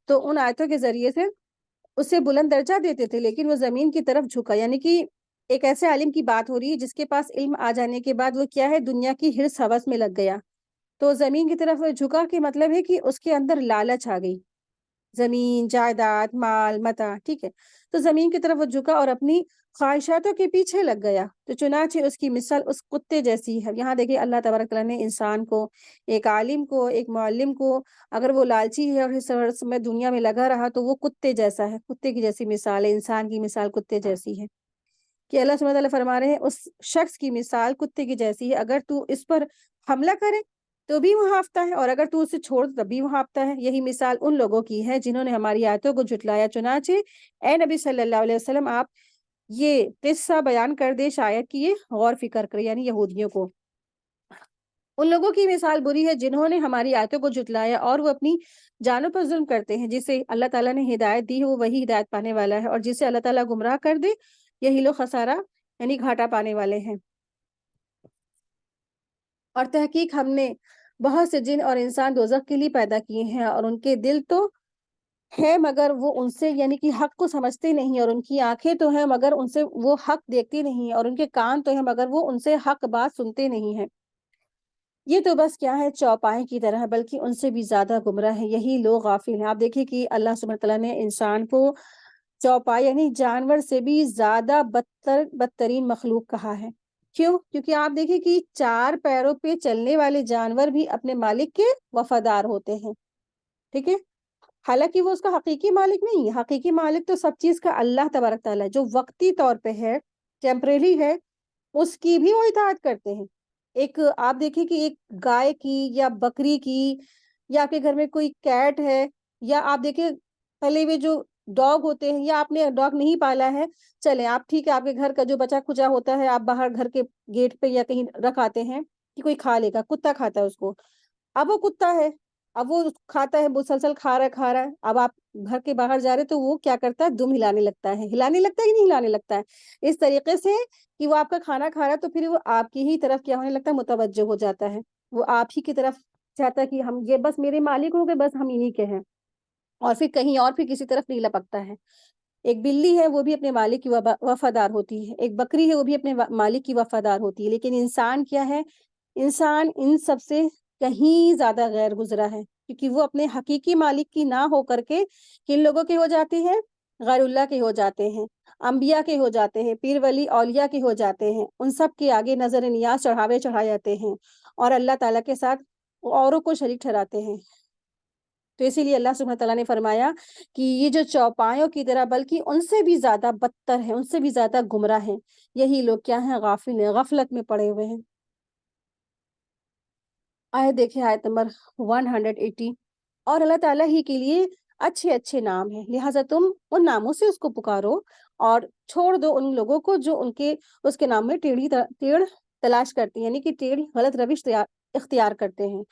S1: تو ان آیتوں کے ذریعے سے اسے بلند درجہ دیتے تھے، لیکن وہ زمین کی طرف جھکا، یعنی کہ ایک ایسے عالم کی بات ہو رہی ہے جس کے پاس علم آ جانے کے بعد وہ کیا ہے، دنیا کی ہرس ہوس میں لگ گیا۔ تو زمین کی طرف جھکا کے مطلب ہے کہ اس کے اندر لالچ آ گئی، زمین، جائیداد، مال، متاع، ٹھیک ہے، تو زمین کی طرف وہ جھکا اور اپنی خواہشاتوں کے پیچھے لگ گیا، تو چنانچہ اس کی مثال اس کتے جیسی ہے۔ یہاں دیکھیں اللہ تبارک تعالیٰ نے انسان کو، ایک عالم کو، ایک معلم کو، اگر وہ لالچی ہے اور اس ہرس میں دنیا میں لگا رہا تو وہ کتے جیسا ہے، کتے کی جیسی مثال ہے، انسان کی مثال کتے جیسی ہے، کہ اللہ سبحانہ تعالیٰ فرما رہے ہیں اس شخص کی مثال کتے کی جیسی ہے، اگر تو اس پر حملہ کرے تو بھی وہ ہانپتا ہے اور اگر تو اسے چھوڑ تب بھی وہ ہانپتا ہے۔ یہی مثال ان لوگوں کی ہے جنہوں نے ہماری آیتوں کو جھٹلایا۔ چنانچہ اے نبی صلی اللہ علیہ وسلم آپ یہ قصہ بیان کر دے شاید کہ یہ غور فکر کرے، یعنی یہودیوں کو۔ ان لوگوں کی مثال بری ہے جنہوں نے ہماری آیتوں کو جھٹلایا اور وہ اپنی جانوں پر ظلم کرتے ہیں۔ جسے اللہ تعالیٰ نے ہدایت دی ہے وہ وہی ہدایت پانے والا ہے، اور جسے اللہ تعالیٰ گمراہ کر دے یہی لوگ خسارہ یعنی گھاٹا پانے والے ہیں۔ اور تحقیق ہم نے بہت سے جن اور انسان دوزخ کے لیے پیدا کیے ہیں، اور ان کے دل تو ہے مگر وہ ان سے یعنی کہ حق کو سمجھتے نہیں، اور ان کی آنکھیں تو ہیں مگر ان سے وہ حق دیکھتے نہیں، اور ان کے کان تو ہیں مگر وہ ان سے حق بات سنتے نہیں ہیں۔ یہ تو بس کیا ہے، چوپائے کی طرح، بلکہ ان سے بھی زیادہ گمراہ ہے، یہی لوگ غافل ہیں۔ آپ دیکھیں کہ اللہ سبحانہ تعالیٰ نے انسان کو چوپائے یعنی جانور سے بھی زیادہ بدترین مخلوق کہا ہے۔ کیوں؟ کیونکہ آپ دیکھیں کہ 4 پیروں پہ چلنے والے جانور بھی اپنے مالک کے وفادار ہوتے ہیں، ٹھیک ہے؟ حالانکہ وہ اس کا حقیقی مالک نہیں ہے، حقیقی مالک تو سب چیز کا اللہ تبارک تعالیٰ ہے، جو وقتی طور پہ ہے، ٹیمپریری ہے، اس کی بھی وہ اطاعت کرتے ہیں۔ ایک آپ دیکھیں کہ ایک گائے کی یا بکری کی، یا آپ کے گھر میں کوئی کیٹ ہے، یا آپ دیکھیں پلے ہوئے جو ڈاگ ہوتے ہیں، یا آپ نے ڈاگ نہیں پالا ہے، چلیں آپ ٹھیک ہے، آپ کے گھر کا جو بچا کچا ہوتا ہے آپ باہر گھر کے گیٹ پہ یا کہیں رکھاتے ہیں کہ کوئی کھا لے گا، کتا کھاتا ہے اس کو، اب وہ کتا ہے، اب وہ کھاتا ہے، مسلسل کھا رہا ہے، اب آپ گھر کے باہر جا رہے تو وہ کیا کرتا ہے؟ دم ہلانے لگتا ہے، ہلانے لگتا ہے کہ نہیں ہلانے لگتا ہے؟ اس طریقے سے کہ وہ آپ کا کھانا کھا رہا ہے تو پھر وہ آپ کی ہی طرف کیا ہونے لگتا ہے؟ متوجہ ہو جاتا ہے، وہ آپ ہی کی طرف چاہتا ہے کہ ہم یہ بس میرے مالک ہو گئے، بس ہم انہیں کے ہیں، اور پھر کہیں اور پھر کسی طرف نہیں لپکتا ہے۔ ایک بلی ہے وہ بھی اپنے مالک کی وفادار ہوتی ہے، ایک بکری ہے وہ بھی اپنے مالک کی وفادار ہوتی ہے، لیکن انسان کیا ہے؟ انسان ان سب سے کہیں زیادہ غیر گزرا ہے، کیونکہ وہ اپنے حقیقی مالک کی نہ ہو کر کے کن لوگوں کے ہو جاتے ہیں؟ غیر اللہ کے ہو جاتے ہیں، انبیاء کے ہو جاتے ہیں، پیر ولی اولیاء کے ہو جاتے ہیں، ان سب کے آگے نظر نیاز چڑھائے جاتے ہیں، اور اللہ تعالیٰ کے ساتھ اوروں کو شریک ٹھہراتے ہیں۔ تو اسی لیے اللہ سبحانہ تعالیٰ نے فرمایا کہ یہ جو چوپایوں کی طرح بلکہ ان سے بھی زیادہ بدتر ہیں، ان سے بھی زیادہ گمراہ ہیں، یہی لوگ کیا ہیں؟ غافل ہیں، غفلت میں پڑے ہوئے ہیں۔ آیت دیکھیں، آیت نمبر 180۔ اور اللہ تعالیٰ ہی کے لیے اچھے اچھے نام ہیں، لہٰذا تم ان ناموں سے اس کو پکارو اور چھوڑ دو ان لوگوں کو جو اس کے نام میں ٹیڑھ تلاش کرتے ہیں، یعنی کہ ٹیڑھ غلط روش اختیار کرتے ہیں،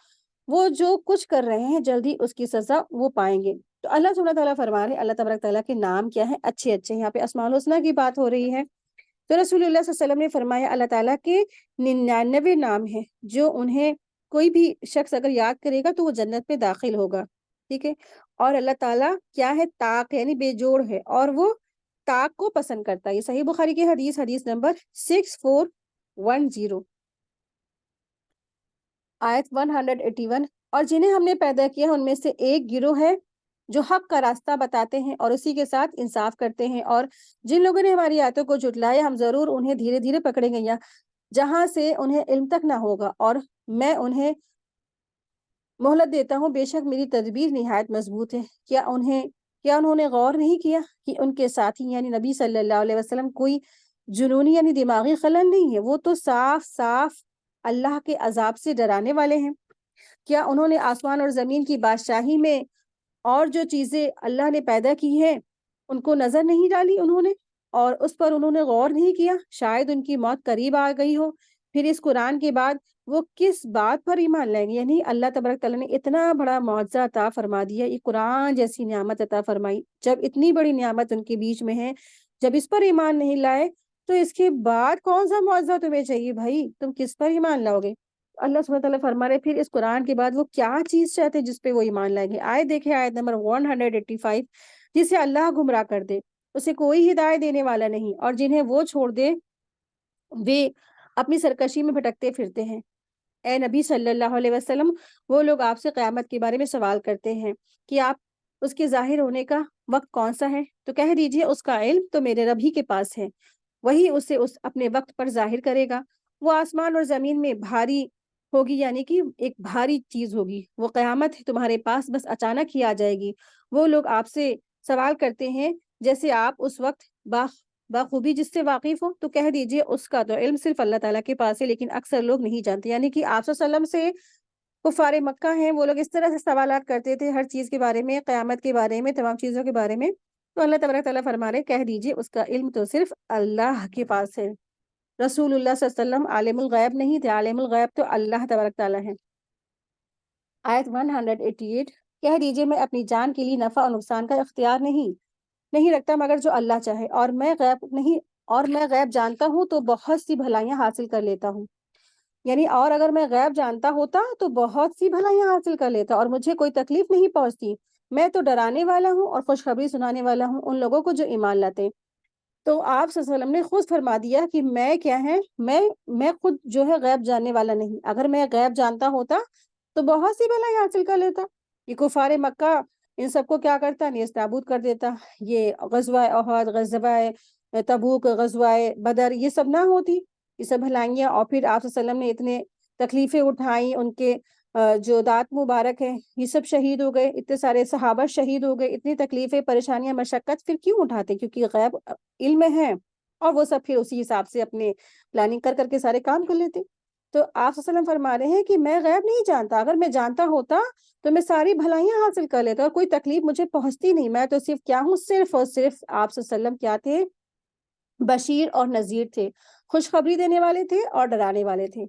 S1: وہ جو کچھ کر رہے ہیں جلدی اس کی سزا وہ پائیں گے۔ تو اللہ سبحانہ تعالیٰ فرما رہے ہیں اللہ تبارک تعالیٰ کے نام کیا ہے؟ اچھے اچھے، یہاں پہ اسماء الحسنیٰ کی بات ہو رہی ہے۔ تو رسول اللہ صلی اللہ علیہ وسلم نے فرمایا اللہ تعالیٰ کے 99 نام ہیں جو انہیں کوئی بھی شخص اگر یاد کرے گا تو وہ جنت میں داخل ہوگا، ٹھیک ہے؟ اور اللہ تعالیٰ کیا ہے؟ طاق یعنی بے جوڑ ہے، اور وہ طاق کو پسند کرتا ہے۔ یہ صحیح بخاری کی حدیث نمبر 6410، آیت 181۔ اور جنہیں ہم نے پیدا کیا ان میں سے ایک گروہ ہے جو حق کا راستہ بتاتے ہیں اور اسی کے ساتھ انصاف کرتے ہیں، اور جن لوگوں نے ہماری آیتوں کو جھٹلایا ہم ضرور انہیں دھیرے دھیرے پکڑیں گے، یا جہاں سے انہیں علم تک نہ ہوگا، اور میں انہیں مہلت دیتا ہوں، بے شک میری تدبیر نہایت مضبوط ہے۔ کیا انہوں نے غور نہیں کیا کہ ان کے ساتھی یعنی نبی صلی اللہ علیہ وسلم کوئی جنونی یعنی دماغی خلل نہیں ہے، وہ تو صاف صاف اللہ کے عذاب سے ڈرانے والے ہیں۔ کیا انہوں نے آسمان اور زمین کی بادشاہی میں اور جو چیزیں اللہ نے پیدا کی ہیں ان کو نظر نہیں ڈالی انہوں نے، اور اس پر انہوں نے غور نہیں کیا؟ شاید ان کی موت قریب آ گئی ہو، پھر اس قرآن کے بعد وہ کس بات پر ایمان لائیں گے؟ یعنی اللہ تبارک تعالیٰ نے اتنا بڑا معجزہ عطا فرما دیا، یہ قرآن جیسی نعمت عطا فرمائی، جب اتنی بڑی نعمت ان کے بیچ میں ہے، جب اس پر ایمان نہیں لائے تو اس کے بعد کون سا معجزہ تمہیں چاہیے بھائی؟ تم کس پر ایمان لاؤ گے؟ اللہ سبحانہ تعالیٰ فرما رہے پھر اس قرآن کے بعد وہ کیا چیز چاہتے ہیں جس پہ وہ ایمان لائیں گے؟ آئے دیکھیں آیت نمبر 185، جسے اللہ گمراہ کر دے اسے کوئی ہدایت دینے والا نہیں، اور جنہیں وہ چھوڑ دے وہ اپنی سرکشی میں بھٹکتے پھرتے ہیں۔ اے نبی صلی اللہ علیہ وسلم، وہ لوگ آپ سے قیامت کے بارے میں سوال کرتے ہیں کہ آپ اس کے ظاہر ہونے کا وقت کون سا ہے، تو کہہ دیجئے اس کا علم تو میرے رب ہی کے پاس ہے، وہی اسے اپنے وقت پر ظاہر کرے گا۔ وہ آسمان اور زمین میں بھاری ہوگی، یعنی کہ ایک بھاری چیز ہوگی، وہ قیامت تمہارے پاس بس اچانک ہی آ جائے گی۔ وہ لوگ آپ سے سوال کرتے ہیں جیسے آپ اس وقت بخوبی جس سے واقف ہو، تو کہہ دیجئے اس کا تو علم صرف اللہ تعالیٰ کے پاس ہے، لیکن اکثر لوگ نہیں جانتے۔ یعنی کہ آپ صلی اللہ علیہ وسلم سے کفار مکہ ہیں، وہ لوگ اس طرح سے سوالات کرتے تھے ہر چیز کے بارے میں، قیامت کے بارے میں، تمام چیزوں کے بارے میں، تو اللہ تبارک تعالیٰ فرما رہے کہہ دیجئے اس کا علم تو صرف اللہ کے پاس ہے۔ رسول اللہ صلی اللہ علیہ وسلم عالم الغیب نہیں تھے، عالم الغیب تو اللہ تبارک تعالیٰ ہے۔ آیت 188، کہہ دیجئے میں اپنی جان کے لیے نفع اور نقصان کا اختیار نہیں رکھتا مگر جو اللہ چاہے، اور میں غیب جانتا ہوں تو بہت سی بھلائیاں حاصل کر لیتا ہوں، یعنی اور اگر میں غیب جانتا ہوتا تو بہت سی بھلائیاں حاصل کر لیتا اور مجھے کوئی تکلیف نہیں پہنچتی۔ میں تو ڈرانے والا ہوں اور خوشخبری سنانے والا ہوں ان لوگوں کو جو ایمان لاتے ہیں۔ تو آپ صلی اللہ علیہ وسلم نے خود فرما دیا کہ میں کیا ہے، میں خود جو ہے غیب جاننے والا نہیں، اگر میں غیب جانتا ہوتا تو بہت سی بھلائی حاصل کر لیتا۔ یہ کفار مکہ ان سب کو کیا کرتا؟ نیز نابود کر دیتا، یہ غزوہ احد، غزوہ تبوک، غزوہ بدر یہ سب نہ ہوتی یہ سب بھلائیاں، اور پھر آپ صلی اللہ علیہ وسلم نے اتنے تکلیفیں اٹھائیں، ان کے جو دانت مبارک ہیں یہ سب شہید ہو گئے، اتنے سارے صحابہ شہید ہو گئے، اتنی تکلیفیں پریشانیاں مشقت پھر کیوں اٹھاتے؟ کیونکہ غیب علم ہے، اور وہ سب پھر اسی حساب سے اپنے پلاننگ کر کر کے سارے کام کر لیتے۔ تو آپ صلی اللہ علیہ وسلم فرما رہے ہیں کہ میں غیب نہیں جانتا، اگر میں جانتا ہوتا تو میں ساری بھلائیاں حاصل کر لیتا اور کوئی تکلیف مجھے پہنچتی نہیں۔ میں تو صرف کیا ہوں، صرف اور صرف آپ صلی اللہ علیہ وسلم کیا تھے؟ بشیر اور نذیر تھے، خوشخبری دینے والے تھے اور ڈرانے والے تھے۔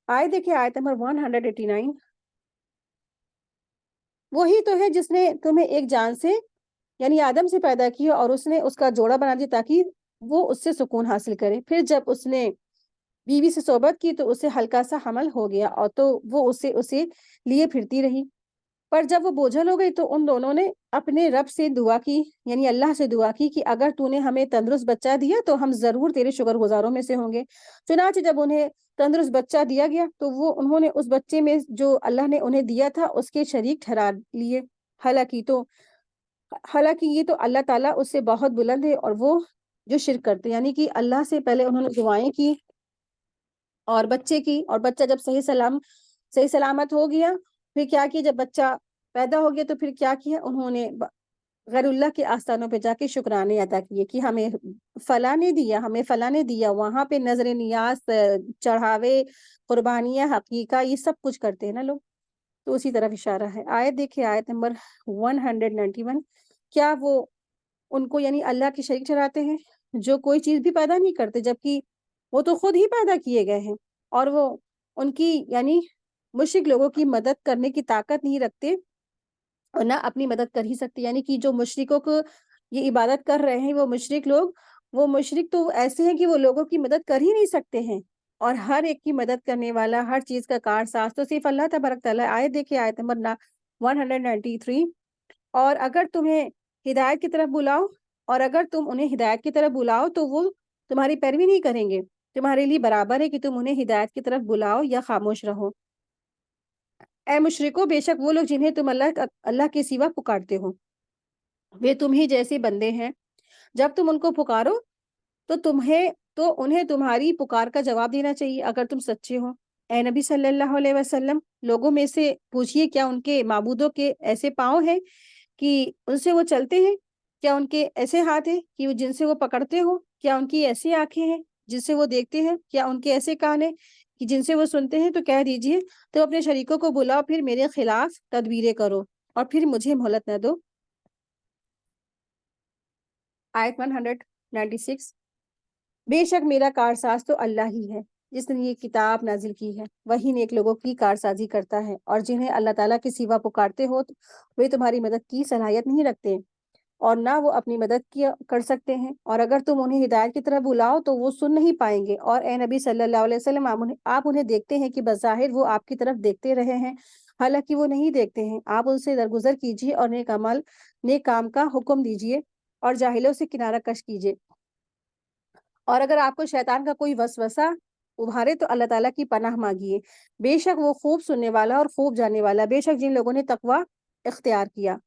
S1: آیت دیکھیں، آیت نمبر 189، وہی تو ہے جس نے تمہیں ایک جان سے یعنی آدم سے پیدا کیا اور اس نے اس کا جوڑا بنا دیا تاکہ وہ اس سے سکون حاصل کرے، پھر جب اس نے بیوی سے صحبت کی تو اسے ہلکا سا حمل ہو گیا، اور تو وہ اسے لیے پھرتی رہی، پر جب وہ بوجھل ہو گئی تو ان دونوں نے اپنے رب سے دعا کی، یعنی اللہ سے دعا کی کہ اگر تو نے ہمیں تندرست بچہ دیا تو ہم ضرور تیرے شکر گزاروں میں سے ہوں گے۔ چنانچہ جب انہیں تندرست بچہ دیا گیا تو انہوں نے اس بچے میں جو اللہ نے انہیں دیا تھا اس کے شریک ٹھہرا لیے، حالانکہ یہ تو اللہ تعالیٰ اس سے بہت بلند ہے، اور وہ جو شرک کرتے، یعنی کہ اللہ سے پہلے انہوں نے دعائیں کی اور بچے کی، اور بچہ جب صحیح سلامت ہو گیا، پھر کیا کیا؟ جب بچہ پیدا ہو گیا تو پھر کیا کیا؟ انہوں نے غیر اللہ کے آستانوں پہ جا کے شکرانے ادا کیے کہ ہمیں فلاں نے دیا، ہمیں فلاں نے دیا، وہاں پہ نظر نیاز، چڑھاوے، قربانیاں، حقیقہ، یہ سب کچھ کرتے ہیں نا لوگ۔ تو اسی طرف اشارہ ہے۔ آیت دیکھیں، آیت نمبر 191، کیا وہ ان کو یعنی اللہ کے شریک ٹھہراتے ہیں جو کوئی چیز بھی پیدا نہیں کرتے، جبکہ وہ تو خود ہی پیدا کیے گئے ہیں، اور وہ ان کی یعنی مشرک لوگوں کی مدد کرنے کی طاقت نہیں رکھتے اور نہ اپنی مدد کر ہی سکتے، یعنی کہ جو مشرکوں کو یہ عبادت کر رہے ہیں، وہ مشرک تو ایسے ہیں کہ وہ لوگوں کی مدد کر ہی نہیں سکتے ہیں، اور ہر ایک کی مدد کرنے والا، ہر چیز کا کارساز تو صرف اللہ تبارک تعالیٰ۔ آیت دیکھیں، آیت نمبر 193، اور اگر تمہیں ہدایت کی طرف بلاؤ، اور اگر تم انہیں ہدایت کی طرف بلاؤ تو وہ تمہاری پیروی نہیں کریں گے، تمہارے لیے برابر ہے کہ تم انہیں ہدایت کی طرف بلاؤ یا خاموش رہو۔ اے مشرکو، بے شک وہ لوگ جنہیں تم اللہ کے سوا پکارتے ہو وہ تم ہی جیسے بندے ہیں، جب تم ان کو پکارو تو انہیں تمہاری پکار کا جواب دینا چاہیے اگر تم سچے ہو۔ اے نبی صلی اللہ علیہ وسلم، لوگوں میں سے پوچھئے کیا ان کے معبودوں کے ایسے پاؤں ہیں کہ ان سے وہ چلتے ہیں؟ کیا ان کے ایسے ہاتھ ہیں کہ جن سے وہ پکڑتے ہو؟ کیا ان کی ایسی آنکھیں ہیں جن سے وہ دیکھتے ہیں؟ کیا ان کے ایسے کان ہیں کہ جن سے وہ سنتے ہیں؟ تو کہہ دیجئے تو اپنے شریکوں کو بلاؤ، پھر میرے خلاف تدبیریں کرو اور پھر مجھے مہلت نہ دو۔ آیت 196، بے شک میرا کارساز تو اللہ ہی ہے جس نے یہ کتاب نازل کی ہے، وہی نیک لوگوں کی کارسازی کرتا ہے، اور جنہیں اللہ تعالیٰ کے سوا پکارتے ہو وہ تمہاری مدد کی صلاحیت نہیں رکھتے اور نہ وہ اپنی مدد کر سکتے ہیں، اور اگر تم انہیں ہدایت کی طرف بلاؤ تو وہ سن نہیں پائیں گے۔ اور اے نبی صلی اللہ علیہ وسلم، آپ انہیں دیکھتے ہیں کہ بظاہر وہ آپ کی طرف دیکھتے رہے ہیں، حالانکہ وہ نہیں دیکھتے ہیں۔ آپ ان سے درگزر کیجیے اور نیک کام کا حکم دیجیے اور جاہلوں سے کنارہ کش کیجیے، اور اگر آپ کو شیطان کا کوئی وسوسہ ابھارے تو اللہ تعالیٰ کی پناہ مانگیے، بے شک وہ خوب سننے والا اور خوب جاننے والا۔ بے شک جن لوگوں نے تقوی اختیار کیا،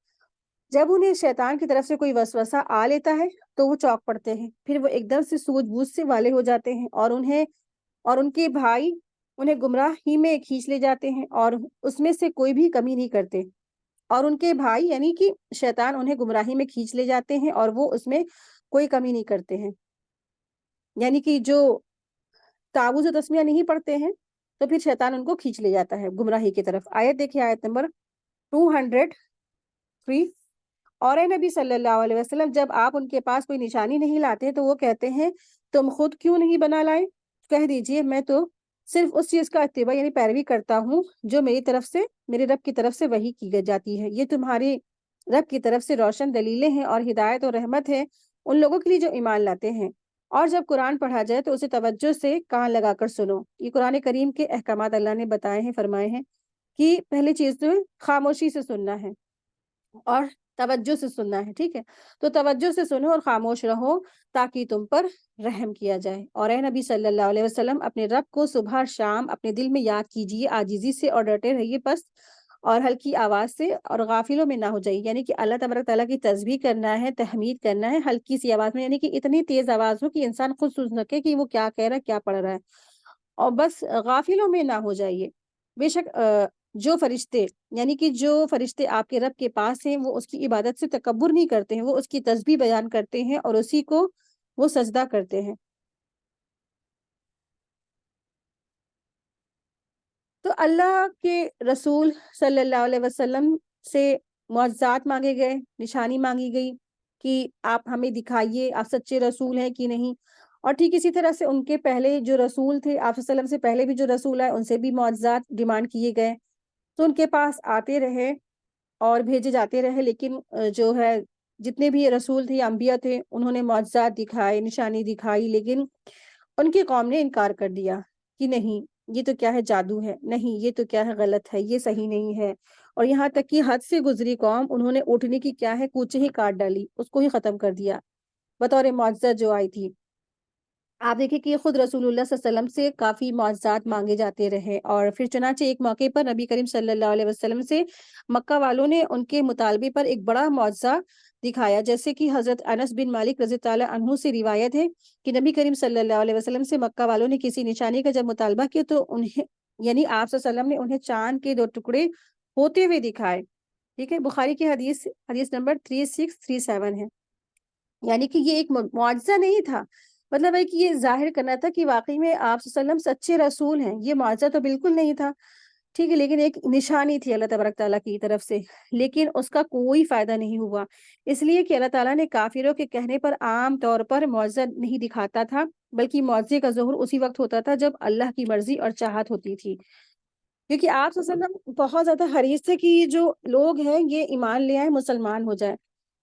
S1: جب انہیں شیطان کی طرف سے کوئی وسوسہ آ لیتا ہے تو وہ چونک پڑتے ہیں، پھر وہ ایک دم سے سوجھ بوجھ سے والے ہو جاتے ہیں، اور ان کے بھائی انہیں گمراہی میں کھینچ لے جاتے ہیں اور اس میں سے کوئی بھی کمی نہیں کرتے، اور ان کے بھائی یعنی کہ شیطان انہیں گمراہی میں کھینچ لے جاتے ہیں اور وہ اس میں کوئی کمی نہیں کرتے ہیں، یعنی کہ جو تعوذ و تسمیہ نہیں پڑھتے ہیں تو پھر شیطان ان کو کھینچ لے جاتا ہے گمراہی کی طرف۔ آیت دیکھیں، آیت نمبر 203، اور اے نبی صلی اللہ علیہ وسلم، جب آپ ان کے پاس کوئی نشانی نہیں لاتے تو وہ کہتے ہیں تم خود کیوں نہیں بنا لائے؟ کہہ دیجئے میں تو صرف اس چیز کا اتباع یعنی پیروی کرتا ہوں جو میرے رب کی طرف سے وحی کی جاتی ہے، یہ تمہاری رب کی طرف سے روشن دلیلیں ہیں اور ہدایت اور رحمت ہے ان لوگوں کے لیے جو ایمان لاتے ہیں، اور جب قرآن پڑھا جائے تو اسے توجہ سے کان لگا کر سنو۔ یہ قرآن کریم کے احکامات اللہ نے بتائے ہیں، فرمائے ہیں کہ پہلی چیز تو خاموشی سے سننا ہے اور توجہ سے سننا ہے، ٹھیک ہے؟ تو توجہ سے سنو اور خاموش رہو تاکہ تم پر رحم کیا جائے۔ اور اے نبی صلی اللہ علیہ وسلم، اپنے رب کو صبح اور شام اپنے دل میں یاد کیجیے عاجزی سے اور ڈرتے رہیے، اور ہلکی آواز سے، اور غافلوں میں نہ ہو جائیے، یعنی کہ اللہ تبارک تعالیٰ کی تسبیح کرنا ہے، تحمید کرنا ہے ہلکی سی آواز میں، یعنی کہ اتنی تیز آواز ہو کہ انسان خود سن سکے کہ وہ کیا کہہ رہا ہے، کیا پڑھ رہا ہے، اور بس غافلوں میں نہ ہو جائیے۔ بے شک جو فرشتے، یعنی کہ جو فرشتے آپ کے رب کے پاس ہیں، وہ اس کی عبادت سے تکبر نہیں کرتے ہیں، وہ اس کی تسبیح بیان کرتے ہیں اور اسی کو وہ سجدہ کرتے ہیں۔ تو اللہ کے رسول صلی اللہ علیہ وسلم سے معجزات مانگے گئے، نشانی مانگی گئی کہ آپ ہمیں دکھائیے آپ سچے رسول ہیں کہ نہیں، اور ٹھیک اسی طرح سے ان کے پہلے جو رسول تھے، آپ صلی اللہ علیہ وسلم سے پہلے بھی جو رسول آئے، ان سے بھی معجزات ڈیمانڈ کیے گئے، تو ان کے پاس آتے رہے اور بھیجے جاتے رہے، لیکن جو ہے جتنے بھی رسول تھے، انبیاء تھے، انہوں نے معجزات دکھائے، نشانی دکھائی، لیکن ان کی قوم نے انکار کر دیا کہ نہیں، یہ تو کیا ہے، جادو ہے، نہیں یہ تو کیا ہے، غلط ہے، یہ صحیح نہیں ہے، اور یہاں تک کہ حد سے گزری قوم، انہوں نے اٹھنے کی کیا ہے، کوچے ہی کاٹ ڈالی، اس کو ہی ختم کر دیا بطور معجزہ جو آئی تھی۔ آپ دیکھیں کہ خود رسول اللہ صلی اللہ علیہ وسلم سے کافی معجزات مانگے جاتے رہے، اور پھر چنانچہ ایک موقع پر نبی کریم صلی اللہ علیہ وسلم سے مکہ والوں نے ان کے مطالبے پر ایک بڑا معجزہ دکھایا، جیسے کہ حضرت انس بن مالک رضی اللہ عنہ سے روایت ہے کہ نبی کریم صلی اللہ علیہ وسلم سے مکہ والوں نے کسی نشانی کا جب مطالبہ کیا تو انہیں، یعنی آپ صلی اللہ علیہ وسلم نے انہیں چاند کے 2 ٹکڑے ہوتے ہوئے دکھائے۔ ٹھیک ہے، بخاری کی حدیث نمبر 3637 ہے، یعنی کہ یہ ایک معجزہ نہیں تھا، مطلب ہے کہ یہ ظاہر کرنا تھا کہ واقعی میں آپ صلی اللہ علیہ وسلم سچے رسول ہیں، یہ معجزہ تو بالکل نہیں تھا، ٹھیک ہے، لیکن ایک نشانی تھی اللہ تبارک تعالیٰ کی طرف سے، لیکن اس کا کوئی فائدہ نہیں ہوا، اس لیے کہ اللہ تعالیٰ نے کافروں کے کہنے پر عام طور پر معجزہ نہیں دکھاتا تھا، بلکہ معجزے کا ظہور اسی وقت ہوتا تھا جب اللہ کی مرضی اور چاہت ہوتی تھی، کیونکہ آپ صلی اللہ علیہ وسلم بہت زیادہ حریص تھے کہ یہ جو لوگ ہیں یہ ایمان لے آئے، مسلمان ہو جائے۔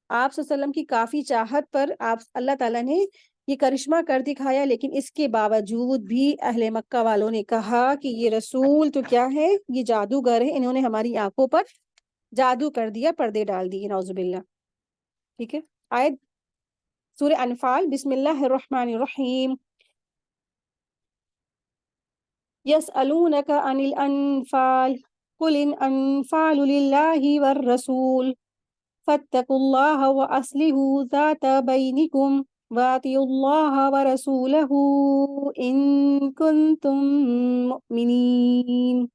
S1: آپ صلی اللہ علیہ وسلم کی کافی چاہت پر آپ اللہ تعالیٰ نے یہ کرشمہ کر دکھایا، لیکن اس کے باوجود بھی اہل مکہ والوں نے کہا کہ یہ رسول تو کیا ہے، یہ جادوگر ہے، انہوں نے ہماری آنکھوں پر جادو کر دیا، پردے ڈال دیے، نعوذ باللہ۔ ٹھیک ہے، آیت سورہ انفال، بسم اللہ الرحمن الرحیم، يسألونك عن الأنفال قل الأنفال لله والرسول فاتقوا الله وأصلحوا ذات بينكم وأطيعوا الله ورسوله إن كنتم مؤمنين۔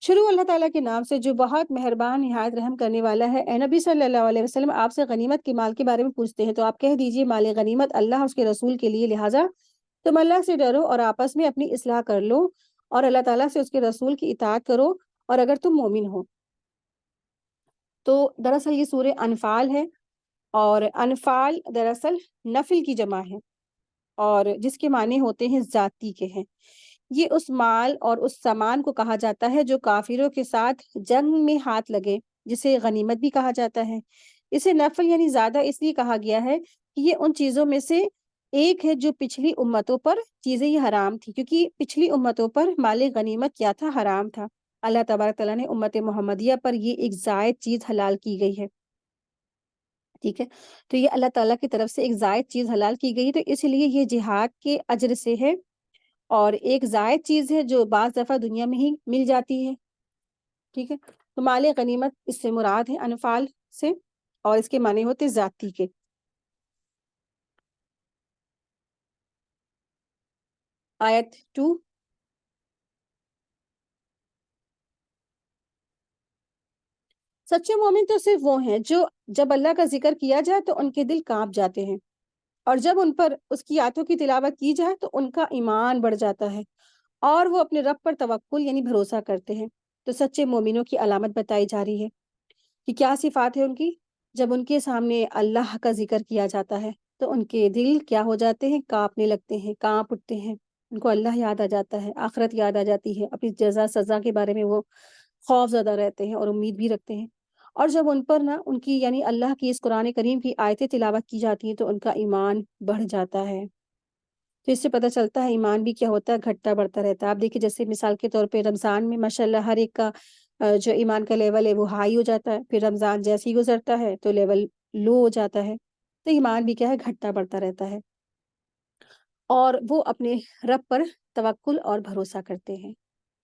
S1: شروع اللہ تعالیٰ کے نام سے جو بہت مہربان نہایت رحم کرنے والا ہے۔ اے نبی صلی اللہ علیہ وسلم، آپ سے غنیمت کے مال کے بارے میں پوچھتے ہیں تو آپ کہہ دیجئے مال غنیمت اللہ اور اس کے رسول کے لیے، لہٰذا تم اللہ سے ڈرو اور آپس میں اپنی اصلاح کر لو اور اللہ تعالیٰ سے اس کے رسول کی اطاعت کرو، اور اگر تم مومن ہو۔ تو دراصل یہ سورہ انفال ہے، اور انفال دراصل نفل کی جمع ہے، اور جس کے معنی ہوتے ہیں ذاتی کے ہیں۔ یہ اس مال اور اس سامان کو کہا جاتا ہے جو کافروں کے ساتھ جنگ میں ہاتھ لگے، جسے غنیمت بھی کہا جاتا ہے۔ اسے نفل یعنی زیادہ اس لیے کہا گیا ہے کہ یہ ان چیزوں میں سے ایک ہے جو پچھلی امتوں پر چیزیں یہ حرام تھی، کیونکہ پچھلی امتوں پر مال غنیمت کیا تھا، حرام تھا۔ اللہ تبارک تعالیٰ نے امت محمدیہ پر یہ ایک زائد چیز حلال کی گئی ہے، ٹھیک ہے، تو یہ اللہ تعالیٰ کی طرف سے ایک زائد چیز حلال کی گئی، تو اس لیے یہ جہاد کے اجر سے ہے، اور ایک زائد چیز ہے جو بعض دفعہ دنیا میں ہی مل جاتی ہے، ٹھیک ہے۔ تو مال غنیمت اس سے مراد ہے انفال سے، اور اس کے معنی ہوتے ذاتی کے۔ آیت 2، سچے مومن تو صرف وہ ہیں جو جب اللہ کا ذکر کیا جائے تو ان کے دل کانپ جاتے ہیں، اور جب ان پر اس کی آیتوں کی تلاوت کی جائے تو ان کا ایمان بڑھ جاتا ہے، اور وہ اپنے رب پر توکل یعنی بھروسہ کرتے ہیں۔ تو سچے مومنوں کی علامت بتائی جا رہی ہے کہ کیا صفات ہے ان کی، جب ان کے سامنے اللہ کا ذکر کیا جاتا ہے تو ان کے دل کیا ہو جاتے ہیں، کانپنے لگتے ہیں، کانپ اٹھتے ہیں، ان کو اللہ یاد آ جاتا ہے، آخرت یاد آ جاتی ہے، اپنی جزا سزا کے بارے میں وہ خوف زدہ رہتے ہیں اور امید بھی رکھتے ہیں، اور جب ان پر نا ان کی یعنی اللہ کی اس قرآن کریم کی آیتیں تلاوت کی جاتی ہیں تو ان کا ایمان بڑھ جاتا ہے۔ تو اس سے پتہ چلتا ہے ایمان بھی کیا ہوتا ہے، گھٹتا بڑھتا رہتا ہے۔ آپ دیکھیں جیسے مثال کے طور پہ رمضان میں ماشاءاللہ ہر ایک کا جو ایمان کا لیول ہے وہ ہائی ہو جاتا ہے، پھر رمضان جیسے ہی گزرتا ہے تو لیول لو ہو جاتا ہے، تو ایمان بھی کیا ہے، گھٹتا بڑھتا رہتا ہے، اور وہ اپنے رب پر توکل اور بھروسہ کرتے ہیں۔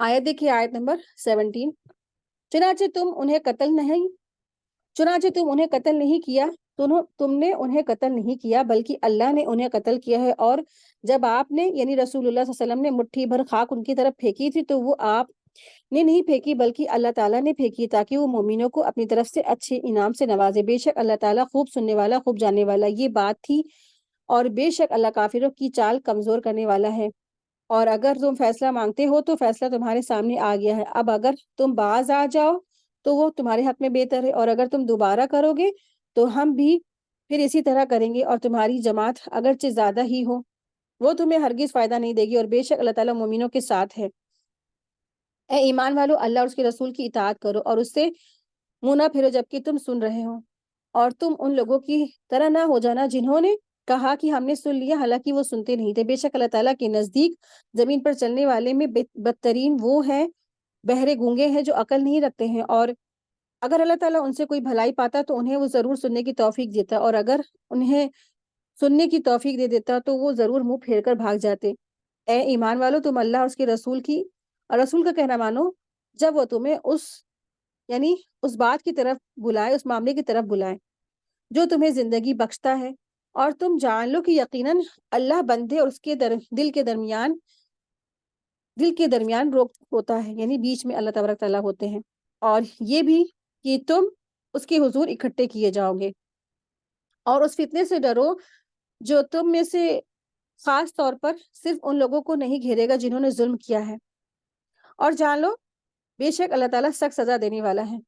S1: آیت دیکھیے، آیت نمبر 17، چنانچہ تم انہیں قتل نہیں کیا، تم نے انہیں قتل نہیں کیا بلکہ اللہ نے انہیں قتل کیا ہے، اور جب آپ نے یعنی رسول اللہ صلی اللہ علیہ وسلم نے مٹھی بھر خاک ان کی طرف پھینکی تھی تو وہ آپ نے نہیں پھینکی بلکہ اللہ تعالیٰ نے پھینکی، تاکہ وہ مومنوں کو اپنی طرف سے اچھے انعام سے نوازے۔ بے شک اللہ تعالیٰ خوب سننے والا، خوب جاننے والا۔ یہ بات تھی، اور بے شک اللہ کافروں کی چال کمزور کرنے والا ہے۔ اور اگر تم فیصلہ مانگتے ہو تو فیصلہ تمہارے سامنے آ گیا ہے، اب اگر تم باز آ جاؤ تو وہ تمہارے حق میں بہتر ہے، اور اگر تم دوبارہ کرو گے تو ہم بھی پھر اسی طرح کریں گے، اور تمہاری جماعت اگرچہ زیادہ ہی ہو وہ تمہیں ہرگز فائدہ نہیں دے گی، اور بے شک اللہ تعالیٰ مومنوں کے ساتھ ہے۔ اے ایمان والو، اللہ اور اس کے رسول کی اطاعت کرو اور اس سے منہ نہ پھرو جبکہ تم سن رہے ہو، اور تم ان لوگوں کی طرح نہ ہو جانا جنہوں نے کہا کہ ہم نے سن لیا حالانکہ وہ سنتے نہیں تھے۔ بے شک اللہ تعالیٰ کے نزدیک زمین پر چلنے والے میں بدترین وہ ہیں بہرے گونگے ہیں جو عقل نہیں رکھتے ہیں، اور اگر اللہ تعالیٰ ان سے کوئی بھلائی پاتا تو انہیں وہ ضرور سننے کی توفیق دیتا، اور اگر انہیں سننے کی توفیق دے دیتا تو وہ ضرور منہ پھیر کر بھاگ جاتے۔ اے ایمان والو، تم اللہ اور اس کے رسول کا کہنا مانو جب وہ تمہیں یعنی اس بات کی طرف بلائے، اس معاملے کی طرف بلائے جو تمہیں زندگی بخشتا ہے، اور تم جان لو کہ یقیناً اللہ بندے اور اس کے دل کے درمیان روک ہوتا ہے، یعنی بیچ میں اللہ تبارک تعالیٰ ہوتے ہیں، اور یہ بھی کہ تم اس کے حضور اکٹھے کیے جاؤ گے، اور اس فتنے سے ڈرو جو تم میں سے خاص طور پر صرف ان لوگوں کو نہیں گھیرے گا جنہوں نے ظلم کیا ہے، اور جان لو بے شک اللہ تعالیٰ سخت سزا دینے والا ہے۔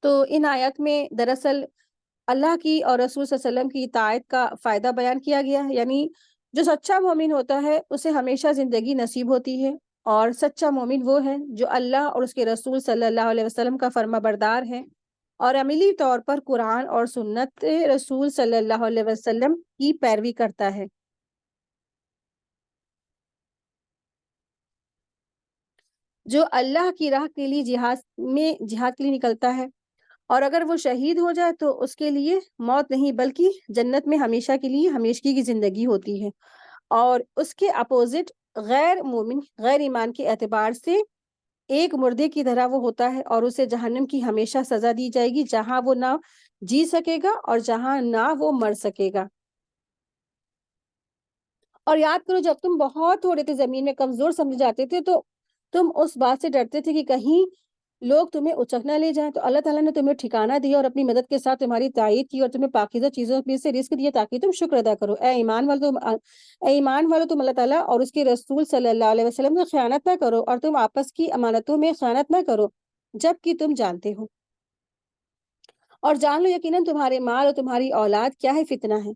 S1: تو ان آیات میں دراصل اللہ کی اور رسول صلی اللہ علیہ وسلم کی اطاعت کا فائدہ بیان کیا گیا ہے، یعنی جو سچا مومن ہوتا ہے اسے ہمیشہ زندگی نصیب ہوتی ہے، اور سچا مومن وہ ہے جو اللہ اور اس کے رسول صلی اللہ علیہ وسلم کا فرما بردار ہے، اور عملی طور پر قرآن اور سنت رسول صلی اللہ علیہ وسلم کی پیروی کرتا ہے۔ جو اللہ کی راہ کے لیے جہاد کے لیے نکلتا ہے، اور اگر وہ شہید ہو جائے تو اس کے لیے موت نہیں بلکہ جنت میں ہمیشہ کے لیے ہمیشگی کی زندگی ہوتی ہے، اور اس کے اپوزٹ غیر مومن، غیر ایمان کے اعتبار سے ایک مردے کی طرح وہ ہوتا ہے، اور اسے جہنم کی ہمیشہ سزا دی جائے گی جہاں وہ نہ جی سکے گا اور جہاں نہ وہ مر سکے گا۔ اور یاد کرو جب تم بہت تھوڑے تھے، زمین میں کمزور سمجھے جاتے تھے، تو تم اس بات سے ڈرتے تھے کہ کہیں لوگ تمہیں اچک نہ لے جائیں، تو اللہ تعالیٰ نے تمہیں ٹھکانہ دیا اور اپنی مدد کے ساتھ تمہاری تائید کی، اور تمہیں پاکیزہ چیزوں میں سے رزق دیا تاکہ تم شکر ادا کرو۔ اے ایمان والو، تم اللہ تعالیٰ اور اس کے رسول صلی اللہ علیہ وسلم سے خیانت نہ کرو، اور تم آپس کی امانتوں میں خیانت نہ کرو جبکہ تم جانتے ہو، اور جان لو یقیناً تمہارے مال اور تمہاری اولاد کیا ہے، فتنہ ہے۔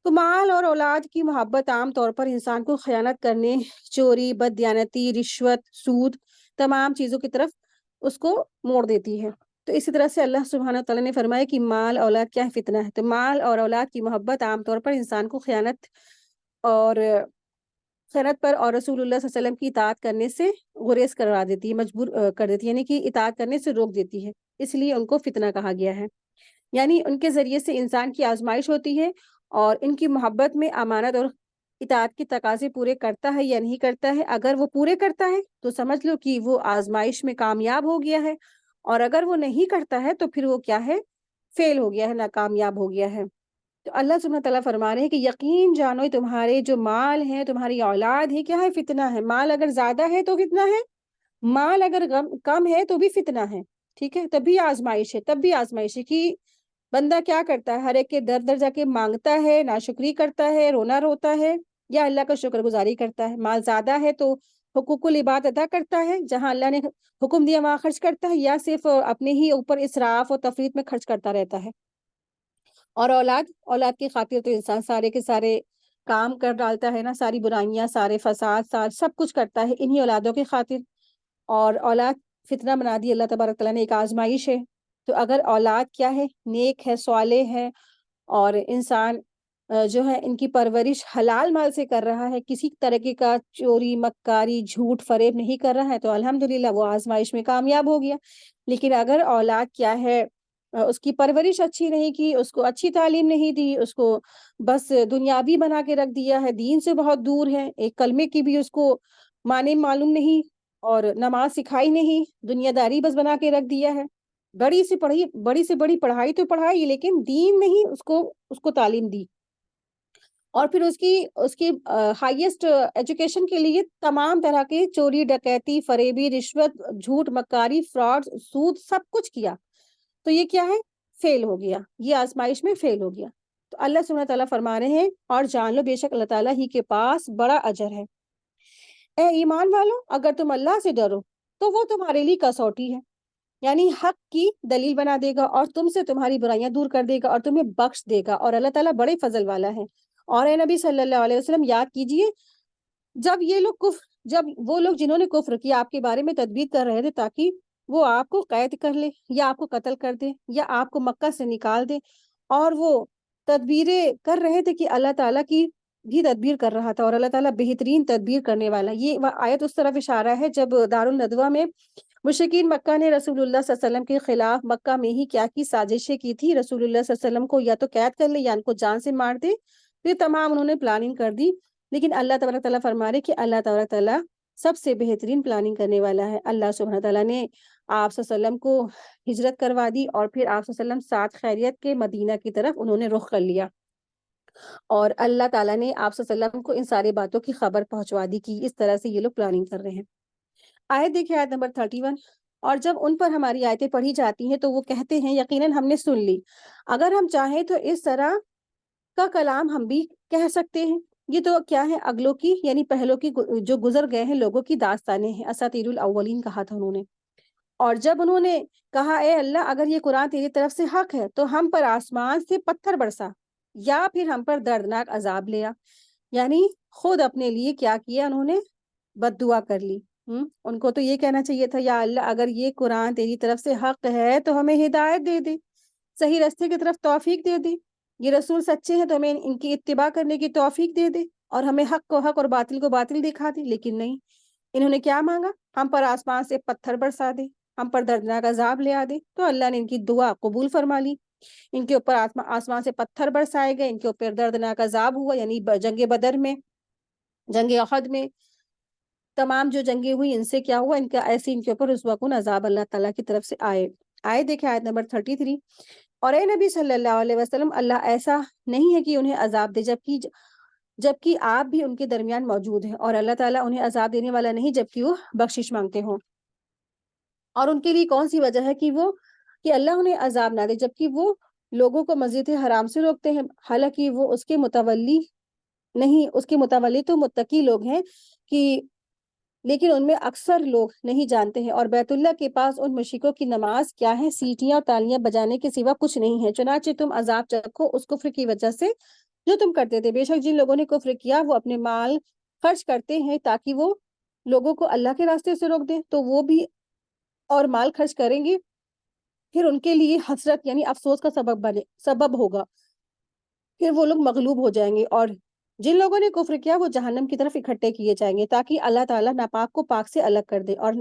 S1: تو مال اور اولاد کی محبت عام طور پر انسان کو خیانت کرنے، چوری، بددیانتی، رشوت، سود، تمام چیزوں کی طرف اس کو موڑ دیتی ہے۔ تو اسی طرح سے اللہ سبحانہ وتعالیٰ نے فرمایا کہ مال اولاد کیا ہے، فتنہ ہے۔ تو مال اور اولاد کی محبت عام طور پر انسان کو اور خیانت پر اور رسول اللہ صلی اللہ علیہ وسلم کی اطاعت کرنے سے گریز کروا دیتی ہے، مجبور کر دیتی ہے، یعنی کہ اطاعت کرنے سے روک دیتی ہے، اس لیے ان کو فتنہ کہا گیا ہے۔ یعنی ان کے ذریعے سے انسان کی آزمائش ہوتی ہے، اور ان کی محبت میں امانت اور اطاعت کی تقاضے پورے کرتا ہے یا نہیں کرتا ہے۔ اگر وہ پورے کرتا ہے تو سمجھ لو کہ وہ آزمائش میں کامیاب ہو گیا ہے، اور اگر وہ نہیں کرتا ہے تو پھر وہ کیا ہے، فیل ہو گیا ہے، ناکامیاب ہو گیا ہے۔ تو اللہ سبحانہ تعالیٰ فرما رہے ہیں کہ یقین جانو تمہارے جو مال ہیں، تمہاری اولاد ہے، کیا ہے، فتنہ ہے۔ مال اگر زیادہ ہے تو فتنہ ہے، مال اگر کم ہے تو بھی فتنہ ہے، ٹھیک ہے، تب بھی آزمائش ہے، کہ بندہ کیا کرتا ہے، ہر ایک کے در در جا کے مانگتا ہے، ناشکری کرتا ہے، رونا روتا ہے، یا اللہ کا شکر گزاری کرتا ہے۔ مال زیادہ ہے تو حقوق العباد ادا کرتا ہے، جہاں اللہ نے حکم دیا وہاں خرچ کرتا ہے، یا صرف اپنے ہی اوپر اسراف اور تفریط میں خرچ کرتا رہتا ہے۔ اور اولاد کی خاطر تو انسان سارے کے سارے کام کر ڈالتا ہے نا، ساری برائیاں، سارے فساد، سب کچھ کرتا ہے انہی اولادوں کی خاطر، اور اولاد فتنہ بنا دی اللہ تبارک تعالیٰ نے، ایک آزمائش ہے۔ تو اگر اولاد کیا ہے، نیک ہے، صالح ہے، اور انسان جو ہے ان کی پرورش حلال مال سے کر رہا ہے، کسی طریقے کا چوری، مکاری، جھوٹ، فریب نہیں کر رہا ہے، تو الحمدللہ وہ آزمائش میں کامیاب ہو گیا۔ لیکن اگر اولاد کیا ہے، اس کی پرورش اچھی نہیں کی، اس کو اچھی تعلیم نہیں دی، اس کو بس دنیاوی بنا کے رکھ دیا ہے، دین سے بہت دور ہے، ایک کلمے کی بھی اس کو معنی معلوم نہیں اور نماز سکھائی نہیں, دنیا داری بس بنا کے رکھ دیا ہے. بڑی سے بڑی پڑھائی تو پڑھائی, لیکن دین نہیں اس کو تعلیم دی. اور پھر اس کی ہائیسٹ ایجوکیشن کے لیے تمام طرح کے چوری ڈکیتی فریبی رشوت جھوٹ مکاری فراڈ سود سب کچھ کیا. تو یہ کیا ہے؟ فیل ہو گیا, یہ آزمائش میں فیل ہو گیا. تو اللہ سبحانہ تعالیٰ فرما رہے ہیں اور جان لو بے شک اللہ تعالیٰ ہی کے پاس بڑا اجر ہے. اے ایمان والو, اگر تم اللہ سے ڈرو تو وہ تمہارے لیے کسوٹی ہے, یعنی حق کی دلیل بنا دے گا اور تم سے تمہاری برائیاں دور کر دے گا اور تمہیں بخش دے گا, اور اللہ تعالیٰ بڑے فضل والا ہے. اور اے نبی صلی اللہ علیہ وسلم یاد کیجئے, جب وہ لوگ جنہوں نے کفر کیا آپ کے بارے میں تدبیر کر رہے تھے تاکہ وہ آپ کو قید کر لے یا آپ کو قتل کر دے یا آپ کو مکہ سے نکال دے, اور وہ تدبیریں کر رہے تھے کہ اللہ تعالیٰ کی بھی تدبیر کر رہا تھا, اور اللہ تعالیٰ بہترین تدبیر کرنے والا. یہ آیت اس طرف اشارہ ہے جب دارالندوہ میں مشرکین مکہ نے رسول اللہ صلی اللہ علیہ وسلم کے خلاف مکہ میں ہی کیا کی سازشیں کی تھی, رسول اللہ صلی اللہ علیہ وسلم کو یا تو قید کر لے یا ان کو جان سے مار دے. پھر تمام انہوں نے پلاننگ کر دی, لیکن اللہ تبارک تعالیٰ فرما رہے کہ اللہ تبارک تعالیٰ سب سے بہترین پلاننگ کرنے والا ہے. اللہ سبحانہ تعالیٰ نے آپ صلی اللہ علیہ وسلم کو ہجرت کروا دی, اور پھر آپ صلی اللہ علیہ وسلم ساتھ خیریت کے مدینہ کی طرف انہوں نے رخ کر لیا, اور اللہ تعالیٰ نے آپ صلی اللہ علیہ وسلم کو ان ساری باتوں کی خبر پہنچوا دی کہ اس طرح سے یہ لوگ پلاننگ کر رہے ہیں. آیت دیکھیں, آیت نمبر 31. اور جب ان پر ہماری آیتیں پڑھی جاتی ہیں تو وہ کہتے ہیں یقیناً ہم نے سن لی, اگر ہم چاہیں تو اس طرح کا کلام ہم بھی کہہ سکتے ہیں. یہ تو کیا ہے, اگلوں کی یعنی پہلوں کی جو گزر گئے ہیں لوگوں کی داستانیں ہیں, اساطیر الاولین کہا تھا انہوں نے. اور جب انہوں نے کہا اے اللہ اگر یہ قرآن تیری طرف سے حق ہے تو ہم پر آسمان سے پتھر برسا یا پھر ہم پر دردناک عذاب لیا, یعنی خود اپنے لیے کیا کیا, انہوں نے بد دعا کر لی. ان کو تو یہ کہنا چاہیے تھا یا اللہ اگر یہ قرآن تیری طرف سے حق ہے تو ہمیں ہدایت دے دے, صحیح راستے کی طرف توفیق دے دے, یہ رسول سچے ہیں تو ہمیں ان کی اتباع کرنے کی توفیق دے دے, اور ہمیں حق کو حق اور باطل کو باطل دکھا دے. لیکن نہیں, انہوں نے کیا مانگا, ہم پر آسمان سے پتھر برسا دے, ہم پر دردناک عذاب لے آ دے. تو اللہ نے ان کی دعا قبول فرما لی, ان کے اوپر آسمان سے پتھر برسائے گئے, ان کے اوپر دردناک عذاب ہوا, یعنی جنگ بدر میں, جنگ احد میں, تمام جو جنگیں ہوئی ان سے کیا ہوا, ان کا ایسے ان کے اوپر رسوا کن عذاب اللہ تعالیٰ کی طرف سے آئے. دیکھیں آیت نمبر 33. اور اے نبی صلی اللہ علیہ وسلم اللہ ایسا نہیں ہے کہ انہیں عذاب دے جبکہ آپ بھی ان کے درمیان موجود ہیں, اور اللہ تعالیٰ انہیں عذاب دینے والا نہیں جبکہ وہ بخشش مانگتے ہوں. اور ان کے لیے کون سی وجہ ہے کہ اللہ انہیں عذاب نہ دے جبکہ وہ لوگوں کو مسجد حرام سے روکتے ہیں, حالانکہ وہ اس کے متولی نہیں, اس کے متولی تو متقی لوگ ہیں لیکن ان میں اکثر لوگ نہیں جانتے ہیں. اور بیت اللہ کے پاس ان مشرکوں کی نماز کیا ہے, سیٹیاں اور تالیاں بجانے کے سوا کچھ نہیں ہے, چنانچہ تم عذاب چکھو اس کفر کی وجہ سے جو تم کرتے تھے. بے شک جن لوگوں نے کفر کیا وہ اپنے مال خرچ کرتے ہیں تاکہ وہ لوگوں کو اللہ کے راستے سے روک دیں, تو وہ بھی اور مال خرچ کریں گے, پھر ان کے لیے حسرت یعنی افسوس کا سبب ہوگا, پھر وہ لوگ مغلوب ہو جائیں گے. اور جن لوگوں نے کفر کیا وہ جہنم کی طرف اکٹھے کیے جائیں گے تاکہ اللہ تعالیٰ ناپاک کو پاک سے الگ کر دے, اور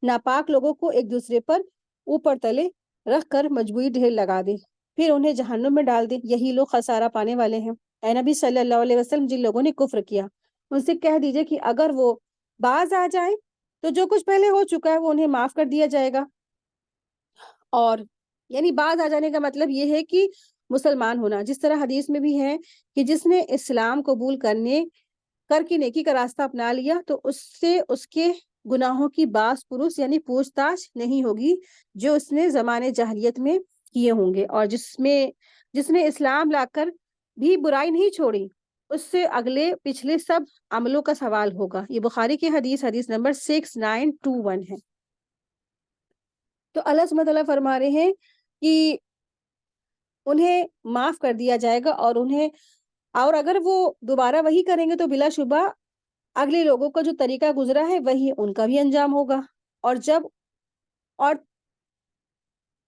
S1: ناپاک لوگوں کو ایک دوسرے پر اوپر تلے رکھ کر مجموعی ڈھیر لگا دے, پھر انہیں جہنم میں ڈال دے. یہی لوگ خسارہ پانے والے ہیں. اے نبی صلی اللہ علیہ وسلم جن لوگوں نے کفر کیا ان سے کہہ دیجئے کہ اگر وہ باز آ جائیں تو جو کچھ پہلے ہو چکا ہے وہ انہیں معاف کر دیا جائے گا. اور یعنی باز آ جانے کا مطلب یہ ہے کہ مسلمان ہونا, جس طرح حدیث میں بھی ہے کہ جس نے اسلام قبول کر کے نیکی کا راستہ اپنا لیا تو اس سے اس کے گناہوں کی باس پرس یعنی پوچھ تاچھ نہیں ہوگی جو اس نے زمانے جاہلیت میں کیے ہوں گے, اور جس نے اسلام لا کر بھی برائی نہیں چھوڑی اس سے اگلے پچھلے سب عملوں کا سوال ہوگا. یہ بخاری کی حدیث نمبر 6921 ہے. تو اللہ سبحانہ تعالیٰ فرما رہے ہیں کہ انہیں معاف کر دیا جائے گا, اور اگر وہ دوبارہ وہی کریں گے تو بلا شبہ اگلے لوگوں کا جو طریقہ گزرا ہے وہی ان کا بھی انجام ہوگا. اور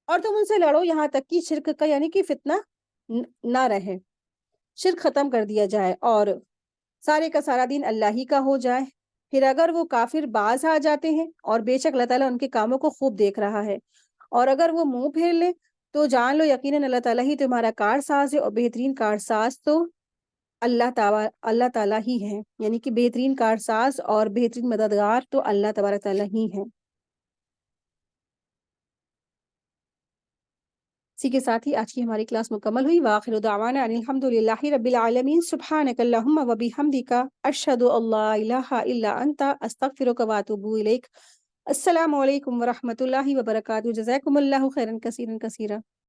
S1: تم ان سے لڑو یہاں تک کہ شرک کا یعنی کہ فتنہ نہ رہے, شرک ختم کر دیا جائے اور سارے کا سارا دین اللہ ہی کا ہو جائے. پھر اگر وہ کافر باز آ جاتے ہیں, اور بے شک اللہ تعالیٰ ان کے کاموں کو خوب دیکھ رہا ہے, اور اگر وہ منہ پھیر لے تو جان لو یقیناً اللہ تعالیٰ ہی تمہارا کارساز ہے, اور بہترین کارساز تو اللہ تعالیٰ ہی ہے، یعنی کہ بہترین کارساز اور بہترین مددگار تو اللہ تبارک تعالیٰ ہی ہے۔ اسی کے ساتھ ہی آج کی ہماری کلاس مکمل ہوئی۔ وآخر دعوانا ان الحمد للہ رب العالمین، سبحانک اللہم و بحمدک، اشہد ان لا الہ الا انت، استغفرک و اتوب الیک۔ السلام علیکم ورحمۃ اللہ وبرکاتہ، جزاکم اللہ خیرا کثیرا کثیرا۔